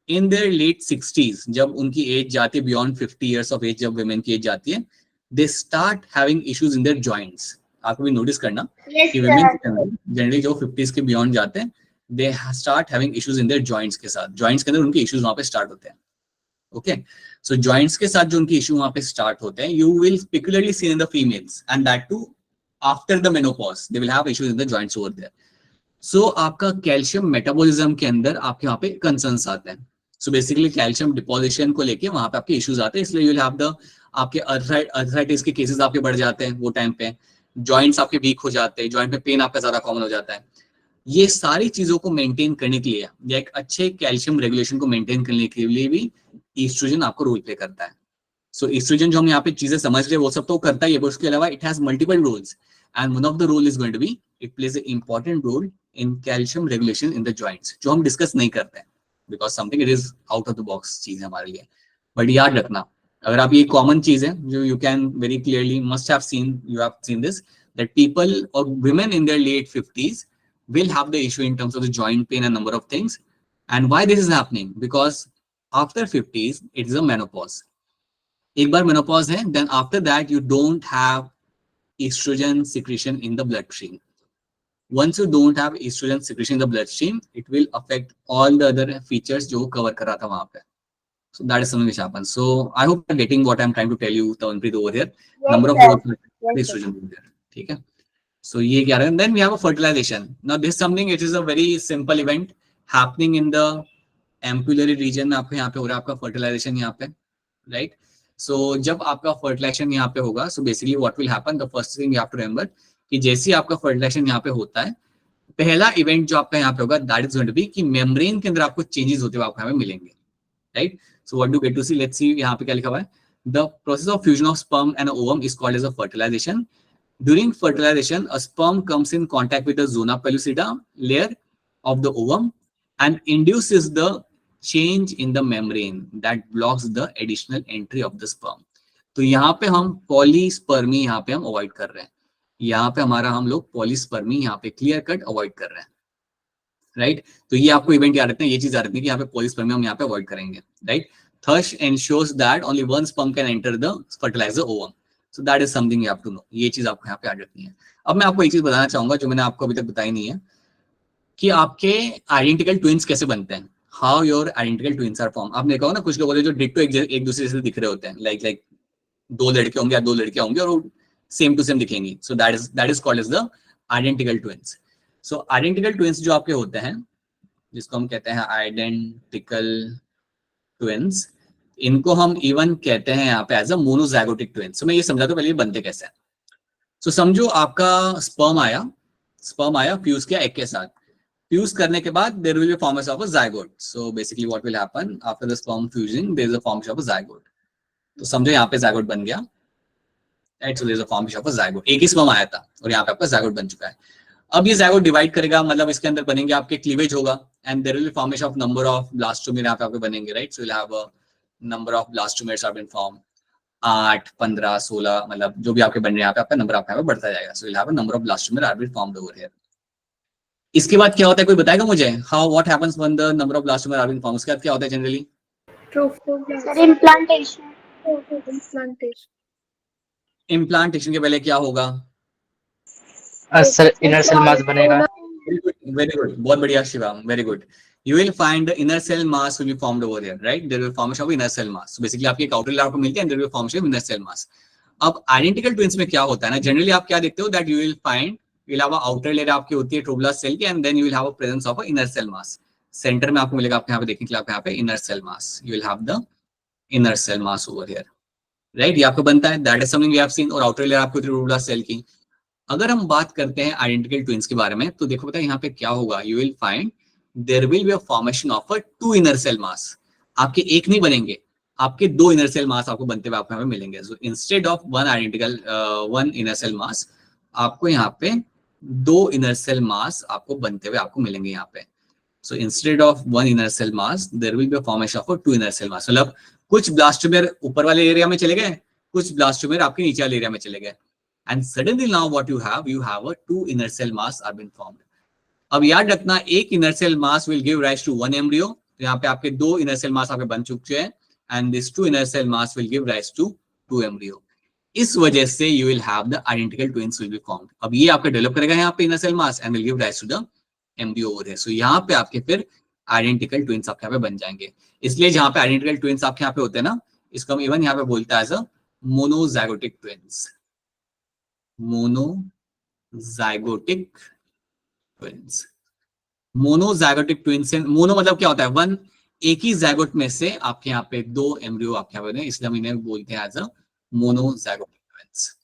in their late 60s, जब उनकी एज जाती है बियॉन्ड 50 इयर्स ऑफ एज, जब विमेन की एज जाती है, they start having issues in their joints. आपको भी नोटिस करना कि विमेन जनरली जो 50s के बियॉन्ड जाते हैं, they start having issues in their joints के साथ, joints के अंदर उनके issues वहां पे start होते हैं। Okay, so joints के साथ जो उनके issue वहां पे start होते हैं, you will peculiarly see in the females, and that too after the menopause, they will have issues in the joints over there. So आपका कैल्शियम मेटाबॉलिज्म के अंदर आपके वहां पे कंसर्न्स आते हैं। So basically कैल्शियम डिपोजिशन को लेके वहां पे आपके issues आते हैं, इसलिए you will have the आपके अर्थराइटिस के केसेस आपके बढ़ जाते हैं वो टाइम पे, जॉइंट्स आपके वीक हो जाते हैं, जॉइंट पे पेन आपका ज्यादा कॉमन हो जाता है। ये सारी चीजों को मेंटेन करने के लिए या एक अच्छे कैल्शियम रेगुलेशन को मेंटेन करने के लिए भी ईस्ट्रोजन आपको रोल प्ले करता है। सो ईस्ट्रोजन जो हम यहाँ पे चीजें समझ रहे हैं वो सब तो करता ही है, पर उसके अलावा it has multiple roles, and one of the role is going to be it plays an important role in calcium regulation in the joints, जो हम डिस्कस नहीं करते हैं because something it is out of the box चीज है हमारे लिए। But याद रखना, अगर आप ये कॉमन चीज है जो you can very clearly must have seen, you have seen this, that people or women in their late 50s will have the issue in terms of the joint pain and number of things. And why this is happening? Because after 50s it is a menopause. एक बार menopause है, then after that you don't have estrogen secretion in the bloodstream. Once you don't have estrogen secretion in the bloodstream, it will affect all the other features जो cover कर रहा था वहाँ पे. So that is something which happens. So I hope you're getting what I'm trying to tell you, Tavanpreet, over here. Number of estrogen over there. ठीक है? So ये क्या है? And then we have a fertilization. Now this is something, it is a very simple event happening in the ampullary region. आपके यहाँ पे हो रहा है आपका fertilization यहाँ पे, right? So जब आपका fertilization यहाँ पे होगा, so basically what will happen? The first thing you have to remember कि जैसे ही आपका fertilization यहाँ पे होता है, पहला event जो आपका यहाँ पे होगा, that is going to be कि membrane के अंदर आपको changes होते हुए आपको यहाँ पे मिलेंगे, right? So what do you get to see? Let's see यहाँ पे क्या लिखा हुआ है? The process of fusion of sperm and ovum is called as a fertilization. During fertilization, a sperm comes in contact with the zona pellucida layer of the ovum and induces the change in the membrane that blocks the additional entry of the sperm. तो यहाँ पे हम polyspermy यहाँ पे हम avoid कर रहे हैं, यहाँ पे हमारा हम लोग पॉलीस्पर्मी यहाँ पे क्लियर कट अवॉइड कर रहे हैं, राइट? तो ये आपको इवेंट याद रखना है, ये चीज याद रखनी है कि यहाँ पे पॉलीस्पर्मी हम यहाँ पे अवॉइड करेंगे, right? Thus ensures that only one sperm can enter the fertilizer ovum. So that is something you have to know. ये चीज आपको यहाँ पे याद रखनी है। अब मैं आपको एक चीज बताना चाहूंगा जो मैंने आपको अभी तक बताई नहीं है, कि आपके आइडेंटिकल ट्विंस कैसे बनते हैं, how your identical twins are form. आपने देखा होगा ना कुछ लोग होते हैं जो डिट्टो एक दूसरे से दिख रहे होते हैं, लाइक दो लड़के होंगे या दो लड़कियां होंगी और वो सेम टू सेम दिखेंगी। So that is called as the identical twins. So identical twins जो आपके होते हैं, जिसको हम कहते हैं आइडेंटिकल ट्विंस, इनको हम इवन कहते हैं यहाँ पे एज अ मोनोजाइगोटिक ट्विंस। सो मैं ये समझाता हूँ पहले ये बनते कैसे हैं। सो समझो आपका स्पर्म आया फ्यूज किया एग के साथ, फ्यूज करने के बाद there will be formation of a zygote. So basically what will happen after the sperm fusing, there is a formation of a zygote. तो समझो यहाँ पे जाइगोट बन गया, right? So there is a formation of a zygote. एक ही sperm आया था और यहाँ पे आपका जाइगोट बन चुका है। अब ये जाइगोट डिवाइड करेगा, मतलब इसके अंदर बनेंगे आपके क्लीवेज होगा, and there will be formation of number of blastomere यहाँ पे आपके बनेंगे, right? So will have a number of blastomeres are been form, 8, 15, 16, मतलब जो भी आपके बन रहे हैं यहाँ पे आपका नंबर आपका बढ़ता जाएगा। So will have a number of blastomere are been formed over here. इसके बाद क्या होता है, कोई बताएगा मुझे? How what happens when the number of blastomere are been formed? उसके बाद क्या होता है जनरली? Sir implantation. इम्प्लांटेशन के पहले क्या होगा? सर इनर सेल मास बनेगा। Very good, बहुत बढ़िया Shivam, very good. You will find the inner cell mass will be formed over here, right? There will be formation of inner cell mass. So basically आपकी एक outer layer आपको मिलती है and there will be formation of inner cell mass. अब identical twins में क्या होता है ना, generally आप क्या देखते हो that you will find you will have a outer layer आपकी होती है trophoblastic cell की, and then you will have a presence of a inner cell mass. Center में आपको मिलेगा, आपके यहाँ पे देखने के लिए आपके यहाँ पे inner cell mass. You will have the inner cell mass over here, right? ये आपको बनता है, that is something we have seen, और outer layer आपको रूबुला सेल की। अगर हम बात करते हैं आइडेंटिकल ट्विंस के बारे में, तो देखो पता है यहाँ पे क्या होगा, you will find there will be a formation of a 2 inner cell mass। आपके एक नहीं बनेंगे, आपके 2 इनर सेल मास आपको बनते हुए आपको यहाँ पे मिलेंगे। So instead of one inner cell mass, आपको यहाँ पे 2 इनर सेल मास आपको बनते हुए आपको मिलेंगे यहाँ पे। So instead of 1 inner cell mass there will be a formation of 2 inner cell mass. मतलब कुछ ब्लास्टोमेर ऊपर वाले एरिया में चले गए, कुछ ब्लास्टोमेर आपके नीचे वाले एरिया में चले गए, and suddenly now what you have a 2 inner cell mass are been formed. अब याद रखना, एक inner cell mass will give rise to 1 embryo. तो यहाँ पे आपके 2 इनर सेल मास आपके बन चुके हैं, and this 2 inner cell mass will give rise to 2 embryo। इस वजह से you will have the identical twins will be formed। अब ये आपका डेवलप करेगा यहाँ पे inner cell mass and will give rise to the embryo over here। So यहाँ पे आपके फिर identical twins आपके यहाँ पे बन जाएंगे। इसलिए जहाँ पे identical twins आपके यहाँ पे होते हैं ना, इसको हम इवन यहाँ पे बोलते हैं as a monozygotic twins। monozygotic twins। monozygotic twins से मोनो मतलब क्या होता है, वन, एक ही zygote में से आपके यहाँ पे 2 एम्ब्रियो आपके यहाँ पे, इसलिए हम इन्हें बोलते हैं एज अ मोनोजाइगोटिक ट्विंस।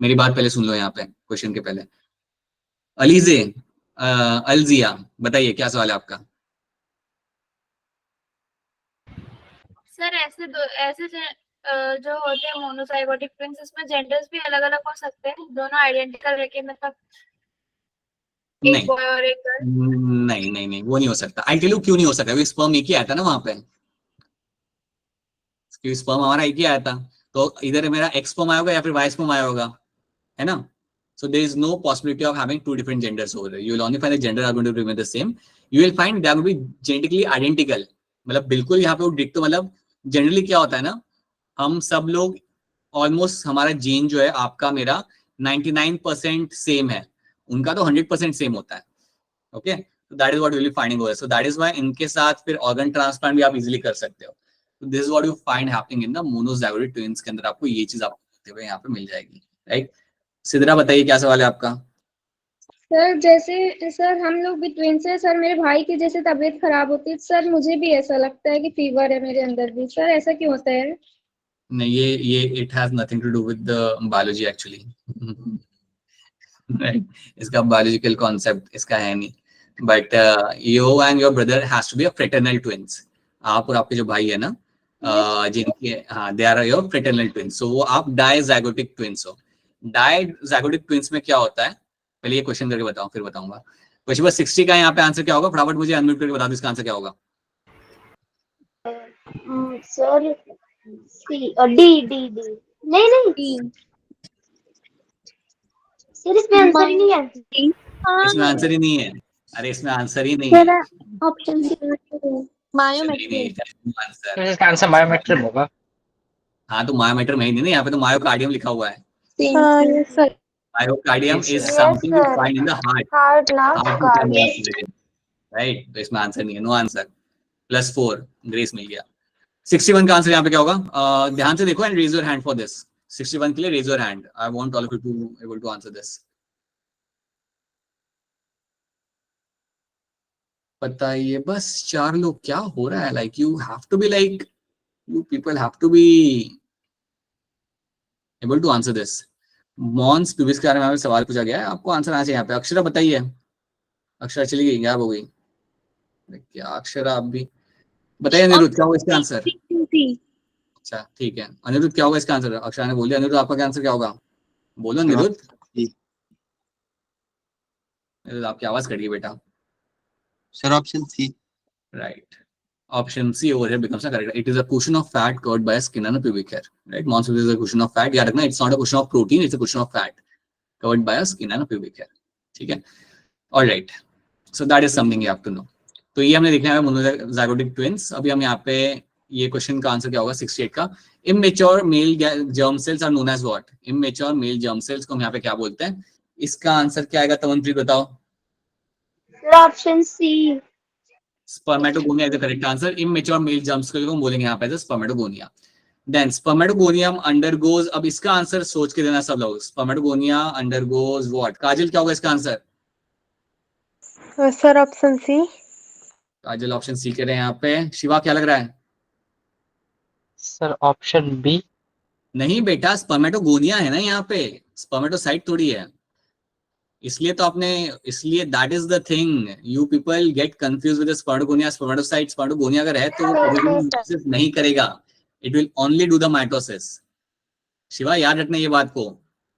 मेरी बात पहले सुन लो यहाँ पे क्वेश्चन के पहले। अलीजे, अलजिया, बताइए क्या सवाल है आपका? सर ऐसे जो होते हैं मोनोजाइगोटिक ट्विंस, इसमें जेंडर्स भी अलग अलग हो सकते हैं, दोनों आइडेंटिकल रखे, मतलब एक नहीं बॉय और एक गर्ल? नहीं नहीं नहीं, वो नहीं हो सकता। आई टेल यू क्यों नहीं हो सकता, स्पर्म एक ही आया था ना वहां पे, स्पर्म हमारा एक ही आया था, तो इधर मेरा एक्स स्पर्म आया होगा या फिर वाई स्पर्म आया होगा, है ना? So there is no possibility of having 2 different genders over there. You will only find the gender are going to remain the same. You will find they will be genetically identical। मतलब बिल्कुल यहाँ पे वो डिक्टो, मतलब generally क्या होता है ना, हम सब लोग ऑलमोस्ट, हमारा जीन जो है आपका मेरा 99% सेम है, उनका तो 100% सेम होता है। Okay, so that is what you will be finding over there। So that is why इनके साथ फिर ऑर्गन ट्रांसप्लांट भी आप इजीली कर सकते हो। So this is what you find happening in the monozygotic twins के अंदर, आपको ये चीज आपको यहाँ पे मिल जाएगी, राइट? सिद्रा बताइए क्या सवाल है आपका? सर जैसे सर हम लोग भी ट्विंस हैं सर, मेरे भाई की जैसे तबीयत खराब होती है सर, मुझे भी ऐसा लगता है कि फीवर है मेरे अंदर भी, सर ऐसा क्यों होता है? नहीं, ये it has nothing to do with the biology actually, right? इसका बायोलॉजिकल कॉन्सेप्ट इसका है नहीं, but you and your brother has to be a fraternal twins. आप और आपके जो भाई है ना, जिनके, हाँ, they are your fraternal twins. So वो आप डायजाइगोटिक ट्विंस हो। डायजाइगोटिक ट्विंस में क्या होता है, पहले ये क्वेश्चन करके बताओ फिर बताऊंगा। क्वेश्चन नंबर 60 का यहाँ पे आंसर क्या होगा, फटाफट मुझे अनम्यूट करके बता दो, इसका आंसर क्या होगा? Sir C D D D नहीं सर, इसमें आंसर ही नहीं है। इसमें आंसर ही नहीं है, अरे इसमें आंसर ही नहीं है। Option C myometric. इसका आंसर बायोमेट्रिक होगा। हाँ, तो मायोमेटर में ही नहीं ना, यहाँ पे तो मायोकार्डियम लिखा हुआ है। Sir myocardium is Yes, something you sir. Find in the heart, heart ना राइट? तो इसमें आंसर नहीं है, नो आंसर। +4 ग्रेस मिल गया। 61 का आंसर यहाँ पे क्या होगा? ध्यान से देखो and raise your hand for this. 61 के लिए raise your hand. I want all of you to able to answer this. बताइए बस 4 लोग, क्या हो रहा है? Like you have to be like, you people have to be able to answer this। Mons pubis के बारे में सवाल पूछा गया है, आपको आंसर आना चाहिए यहाँ पे। अक्षरा बताइए, अक्षरा चली गई, गायब हो गई क्या अक्षरा? आप भी बताइए। अनिरुद्ध क्या होगा इसका आंसर? अच्छा ठीक है, अनिरुद्ध क्या होगा इसका आंसर? अक्षरा ने बोल दिया। अनिरुद्ध आपका क्या आंसर क्या होगा? बोलो अनिरुद्ध। अनिरुद्ध आपकी आवाज कट गई बेटा। Sir option C. Right, option C over here becomes the correct। It is a cushion of fat covered by a skin and a pubic hair, right? Mons is a cushion of fat। याद रखना, it's not a cushion of protein, it's a cushion of fat covered by a skin and a pubic hair। ठीक है, all right, so that is something you have to know। तो ये हमने देखना है monozygotic twins। अभी हम यहाँ पे ये क्वेश्चन का आंसर क्या होगा 68 का? immature male germ cells are known as what? immature male germ cells को हम यहाँ पे क्या बोलते हैं? इसका आंसर क्या आएगा? तमनप्रीत बताओ। Option C spermatogonia is the correct answer. Immature male germs को हम बोलेंगे यहाँ पे स्पर्मेटोगोनिया। देन स्पर्मेटोगोनियम अंडरगोज, अब इसका आंसर सोच के देना सब लोग। Spermatogonia undergoes what? काजल क्या होगा इसका answer? Sir option C. Kajal option C कह रहे हैं यहाँ पे। शिवा क्या लग रहा है? Sir option B. नहीं बेटा, स्पर्मेटोगोनिया है ना यहाँ पे, स्पर्मेटोसाइट थोड़ी है। इसलिए तो आपने, इसलिए that is the thing, you people get confuse with spermatogonia spermatocyte. Spermatogonia अगर है तो वो नहीं करेगा, it will only do the mitosis. Shiva याद रखना ये बात को,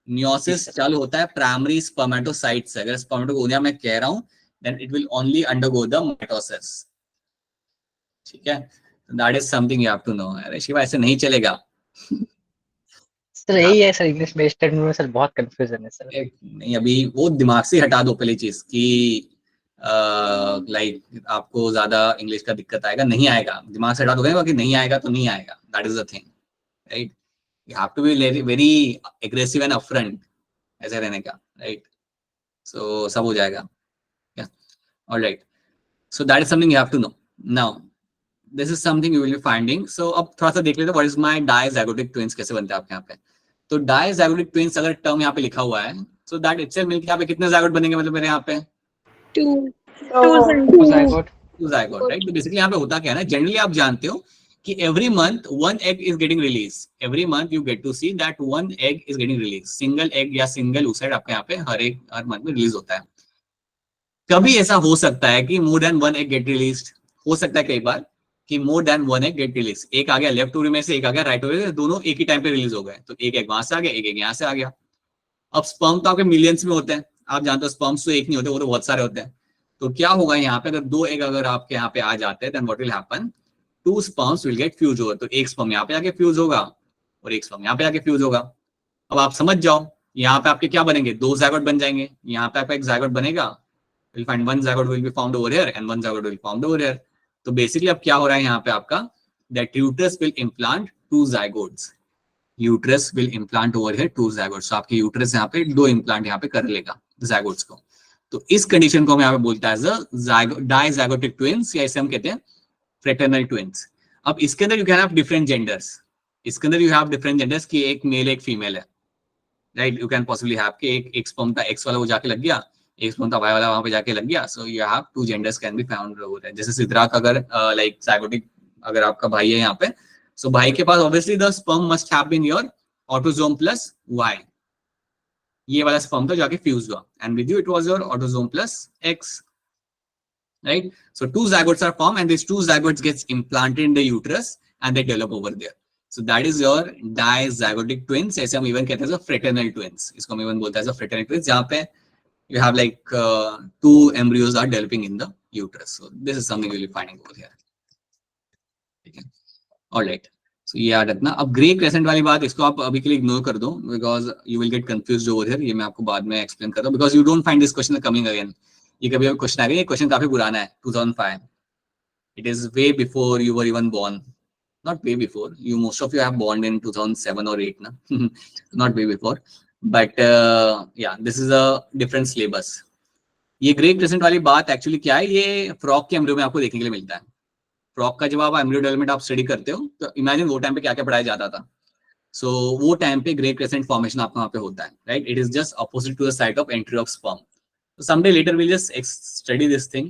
मियोसिस चालू होता है प्राइमरी स्पर्मेटोसाइट से। अगर स्पर्मेटोगोनिया मैं कह रहा हूं then it will only undergo the mitosis. ठीक है, that is something you have to know. अरे शिवा ऐसे नहीं चलेगा। सर यही है सर, इंग्लिश में स्टेटमेंट में सर बहुत कंफ्यूजन है सर। नहीं, अभी वो दिमाग से हटा दो पहली चीज कि लाइक आपको ज्यादा इंग्लिश का दिक्कत आएगा, नहीं आएगा। दिमाग से हटा दोगे बाकी नहीं आएगा तो नहीं आएगा, that is the thing, right. You have to be very aggressive and upfront ऐसे रहने का, राइट। सो सब हो जाएगा, alright. So that is something you have to know. Now this is something you will be finding. So अब थोड़ा सा देख लेते हैं what is my dizygotic twins, कैसे बनते हैं आपके यहाँ पे। तो डायज़ाइगोटिक ट्विंस अगर टर्म यहाँ पे लिखा हुआ है, सो दैट इटसेल्फ मिलके यहाँ पे कितने ज़ाइगोट बनेंगे, मतलब मेरे यहाँ पे टू ज़ाइगोट, राइट। तो बेसिकली यहाँ पे होता क्या है ना, जनरली आप जानते हो कि every month one egg is getting release. Every month you get to see that one egg is getting release. Single egg या सिंगल oocyte आपके यहाँ पे हर मंथ में रिलीज होता है। कभी ऐसा हो सकता है कि more than one egg get release, हो सकता है कई बार कि more than one egg get release. एक आ गया लेफ्ट ओवरी में से, एक आ गया राइट ओवरी से, दोनों एक ही टाइम पे रिलीज हो गए। तो एक एग वहां से आ गया, एक एग यहाँ से आ गया। अब स्पर्म तो आपके मिलियंस में होते हैं, आप जानते हो स्पर्म्स तो एक नहीं होते, वो तो बहुत सारे होते हैं। तो क्या होगा यहाँ पे, अगर दो एग अगर आपके यहाँ पे आ जाते हैं then what will happen, two sperms will get fuse over. तो एक स्पर्म यहाँ पे आके फ्यूज होगा और एक स्पर्म यहाँ पे आके फ्यूज होगा। अब आप समझ जाओ, यहाँ पे आपके क्या बनेंगे, दो ज़ाइगोट बन जाएंगे। यहाँ पे आपका एक ज़ाइगोट बनेगा, will find one zygote will be found over here and one zygote will found over here. तो बेसिकली अब क्या हो रहा है यहाँ पे आपका, that uterus will implant two zygotes. Uterus will implant over here two zygotes. तो आपके यूट्रस यहाँ पे दो इम्प्लांट यहाँ पे कर लेगा ज़ाइगोट्स को। तो इस कंडीशन को हम यहाँ पे बोलता है डायज़ाइगोटिक ट्विंस, या इसे हम कहते हैं फ्रेटर्नल ट्विंस। अब इसके अंदर you can have different genders. इसके अंदर यू हैव डिफरेंट जेंडर्स कि एक मेल एक फीमेल है, right. You can possibly have कि एक स्पर्म का एक्स वाला वो जाके लग गया, एक स्पर्म का वाई वाला वहां पे जाके लग गया। So you have two genders can be found over here. जैसे सिद्राक अगर लाइक ज़ाइगोटिक अगर आपका भाई है यहाँ पे, सो भाई के पास obviously the sperm must have been your autosome plus Y. ये वाला स्पर्म था जाके फ्यूज हुआ, and with you it was your autosome plus X, right? So two zygotes are formed and these two zygotes gets implanted in the uterus and they develop over there. So that is your dizygotic twins. ऐसे हम even कहते हैं fraternal twins. इसको हम even बोलते हैं fraternal twins, जहाँ पे you have like two embryos are developing in the uterus. So this is something you'll be finding over here. ठीक है, all right. So ये याद रखना। अब ग्रे क्रेसेंट वाली बात, इसको आप अभी के लिए इग्नोर कर दो because you will get confused over here. ये मैं आपको बाद में explain करता हूँ because you don't find this question coming again. ये कभी अब क्वेश्चन आ गया, ये क्वेश्चन काफी पुराना है, 2005. It is way before you were even born. Not way before. You most of you have born in 2007 or 8 ना. Not way before. But yeah, this is a different syllabus. ये grey crescent वाली बात actually क्या है, ये frog के embryo में आपको देखने के लिए मिलता है। फ्रॉग का जब आप एम्ब्रियो डेवलपमेंट आप स्टडी करते हो तो इमेजिन वो टाइम पे क्या क्या पढ़ाया जाता था। सो वो टाइम पे ग्रे क्रेसेंट फॉर्मेशन आपको वहाँ पे होता है, right. It is just opposite to the site of entry of sperm. someday later we'll just study this thing.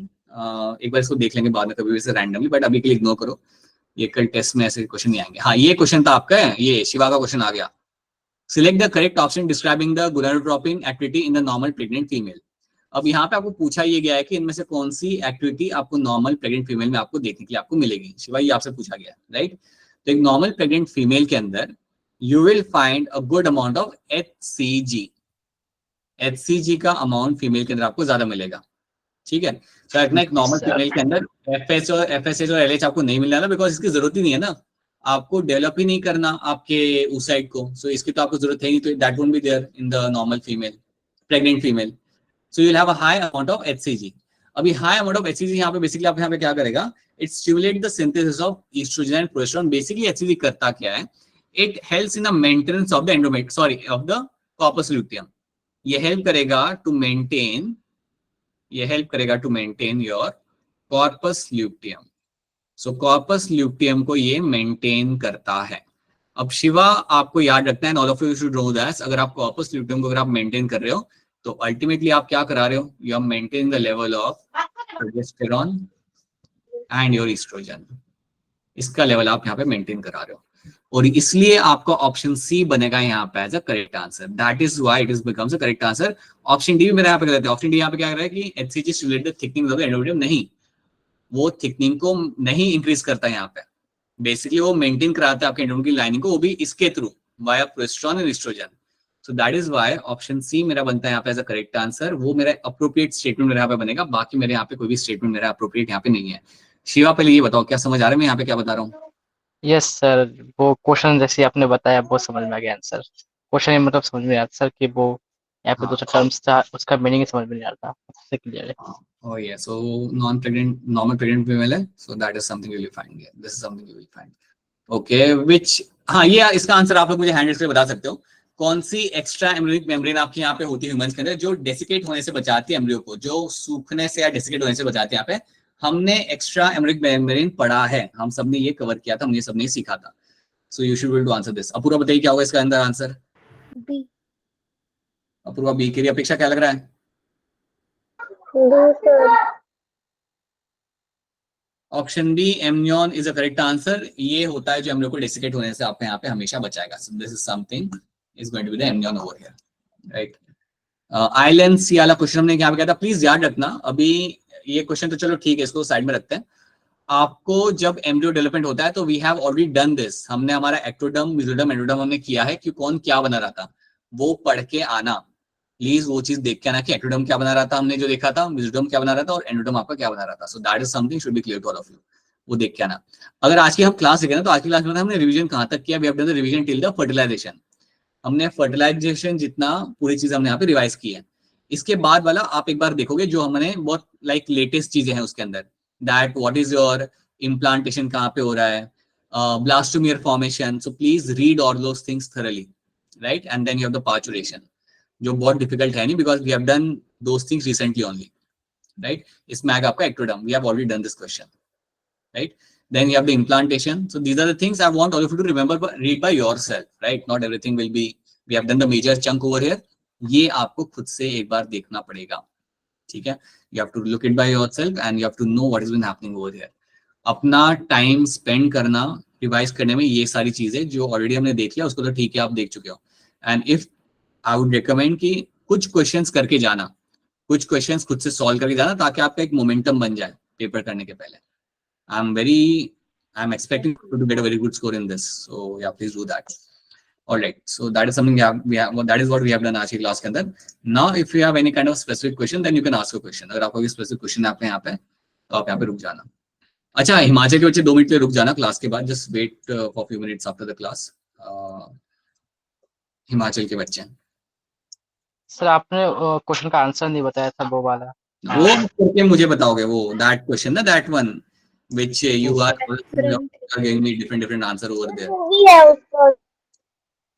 एक बार इसको देख लेंगे बाद में कभी वैसे रैंडमली, बट अभी के लिए इग्नोर करो, ये कल टेस्ट में ऐसे क्वेश्चन नहीं आएंगे। हाँ, ये क्वेश्चन था आपका, ये शिवा का क्वेश्चन आ गया। Select the correct option describing the gonadotropin activity in the normal pregnant female. अब यहाँ पे आपको पूछा ये गया है कि इनमें से कौन सी एक्टिविटी आपको नॉर्मल प्रेग्नेंट फीमेल में आपको देखने के लिए आपको मिलेगी। शिवा, ये आपसे पूछा गया, राइट। तो एक नॉर्मल प्रेग्नेंट फीमेल के अंदर you will find a good amount of HCG। HCG का अमाउंट फीमेल के अंदर आपको ज्यादा मिलेगा, ठीक है। तो एक नॉर्मल फीमेल के अंदर FSH और LH आपको नहीं मिलना ना, बिकॉज इसकी जरूरत ही नहीं है ना, आपको डेवलप ही नहीं करना आपके oocyte को। सो इसकी तो आपको जरूरत है नहीं, तो that won't be there in the normal female, pregnant female. So you will have a high amount of HCG। अभी हाई अमाउंट ऑफ HCG यहाँ पे बेसिकली आप यहाँ पे क्या करेगा, it stimulate the synthesis of estrogen and progesterone. Basically HCG करता क्या है, it helps in the maintenance of the of the corpus luteum. ये हेल्प करेगा to maintain your corpus luteum. So corpus luteum को ये मेंटेन करता है। अब शिवा आपको याद रखना है, all of you should know that, अगर आप कॉर्पस ल्यूटियम को अगर आप मेंटेन कर रहे हो तो अल्टीमेटली आप क्या करा रहे हो, you are maintaining the level of progesterone and your estrogen. इसका लेवल आप यहाँ पे मेंटेन करा रहे हो। और इसलिए आपका ऑप्शन सी बनेगा यहाँ पे as a correct answer. That is why it is becomes a correct answer. Option D भी मेरा यहाँ पे कहते हैं. ऑप्शन डी यहाँ पे क्या कर रहा है कि HCG stimulate the thickening of the endometrium. नहीं, वो थिकनिंग को नहीं इंक्रीज करता है यहाँ पे. बेसिकली वो मेंटेन कराता है आपके एंडोमेट्रियम की लाइनिंग को, वो भी इसके through via progesterone and estrogen. So that is why option C मेरा बनता है यहाँ पे एज अ करेक्ट आंसर. वो मेरा अप्रोप्रिएट स्टेटमेंट मेरे यहाँ पे बनेगा. बाकी मेरे यहाँ पे कोई भी स्टेटमेंट मेरा अप्रोप्रिएट यहाँ पे नहीं है. शिवा पहले ये बताओ क्या समझ आ रहा है मैं यहाँ पे क्या बता रहा हूँ? यस सर, वो क्वेश्चन जैसे आपने बताया वो समझ में आ गया आंसर. क्वेश्चन मतलब समझ में आया सर कि वो यहाँ पे हाँ. दूसरा टर्म्स था, उसका मीनिंग समझ में नहीं आ रहा था. क्लियर है. Oh yeah, so non-pregnant, normal pregnant female है, so that is something you will find here. This is something you will find. Okay, which हाँ ये इसका आंसर आप लोग मुझे हैंड से बता सकते हो. कौन सी एक्स्ट्रा एम्ब्रियोनिक मेम्ब्रेन आपके यहाँ पे होती है ह्यूमंस के अंदर जो डेसिकेट होने से बचाती है एम्ब्रियो को, जो सूखने से या डेसिकेट होने से बचाती है. यहाँ पे हमने एक्स्ट्रा एम्ब्रियोनिक मेम्ब्रेन पढ़ा है, हम सबने ये कवर किया था, हमने सबने सीखा था. So you should be able to answer this. Apoorva बताइए क्या होगा इसका अंदर आंसर? बी. अपूर्वा बी के लिए अपेक्षा क्या लग रहा है? Option B amnion is a correct answer. ये होता है जो एम्ब्रियो को डेसिकेट होने से आपके यहाँ पे हमेशा बचाएगा. So this is something is going to be the amnion over here, right. Island C वाला क्वेश्चन हमने यहाँ पे किया था. प्लीज याद रखना, अभी ये क्वेश्चन तो चलो ठीक है, इसको साइड में रखते हैं. आपको जब एम्ब्रियो डेवलपमेंट होता है तो we have already done this. हमने हमारा एक्टोडर्म, मेसोडर्म, एंडोडर्म हमने किया है कि कौन क्या बना रहा था, वो पढ़ के आना. प्लीज वो चीज देख के आना कि एक्टोडर्म क्या बना रहा था, हमने जो देखा था, मेसोडर्म क्या बना रहा था और एंडोडर्म आपका क्या बना रहा था. So that is something should be clear to all of you. वो देख के आना. अगर आज की हम क्लास देखें ना तो आज की क्लास में हमने रिवीजन कहां तक किया? We have done the revision till the fertilization. हमने फर्टिलाइजेशन जितना पूरी चीज हमने यहाँ पे रिवाइज की है. इसके बाद वाला आप एक बार देखोगे जो हमने बहुत लाइक लेटेस्ट चीजें हैं उसके अंदर. That what is your implantation कहाँ पे हो रहा है, blastomere formation. So please read all those things thoroughly, right. And then you have the parturition, जो बहुत डिफिकल्ट है नहीं because we have done those things recently only, right. इसमें आएगा आपका ectoderm. We have already done this question, right. Then you have the implantation. So these are the things I want all of you to remember, read by yourself, right? Not everything will be, we have done the major chunk over here. ये आपको खुद से एक बार देखना पड़ेगा, ठीक है. You have to look it by yourself and you have to know what has been happening over here. अपना टाइम स्पेंड करना रिवाइज करने में, ये सारी चीजें जो ऑलरेडी हमने देख लिया उसको तो ठीक है आप देख चुके हो. And if I would recommend कि कुछ क्वेश्चंस करके जाना, कुछ क्वेश्चंस खुद से सॉल्व करके जाना ताकि आपका एक मोमेंटम बन जाए पेपर करने के पहले. I'm expecting you to get a very good score in this. So yeah, please do that. All right. So that is something that is what we have done आज की क्लास के अंदर. Now, if you have any kind of specific question, then you can ask a question. अगर आपको कोई specific question है आपके यहाँ पे, तो आप यहाँ पे रुक जाना. अच्छा, हिमाचल के बच्चे 2 मिनट के लिए रुक जाना क्लास के बाद. Just wait for few minutes after the class. Himachal के बच्चे. सर आपने क्वेश्चन का आंसर नहीं बताया था वो वाला. वो करके मुझे बताओगे वो that question ना, that one which you are giving me different answer over there.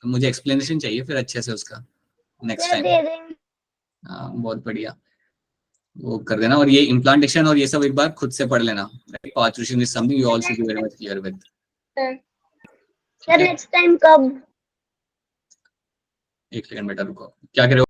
मुझे explanation चाहिए फिर अच्छे से उसका next time. हाँ, बहुत बढ़िया, वो कर देना. और ये implantation और ये सब एक बार खुद से पढ़ लेना. Parturition is something you all should be very much clear with. Sir next time कब? एक सेकंड बेटा रुको, क्या कह रहे हो?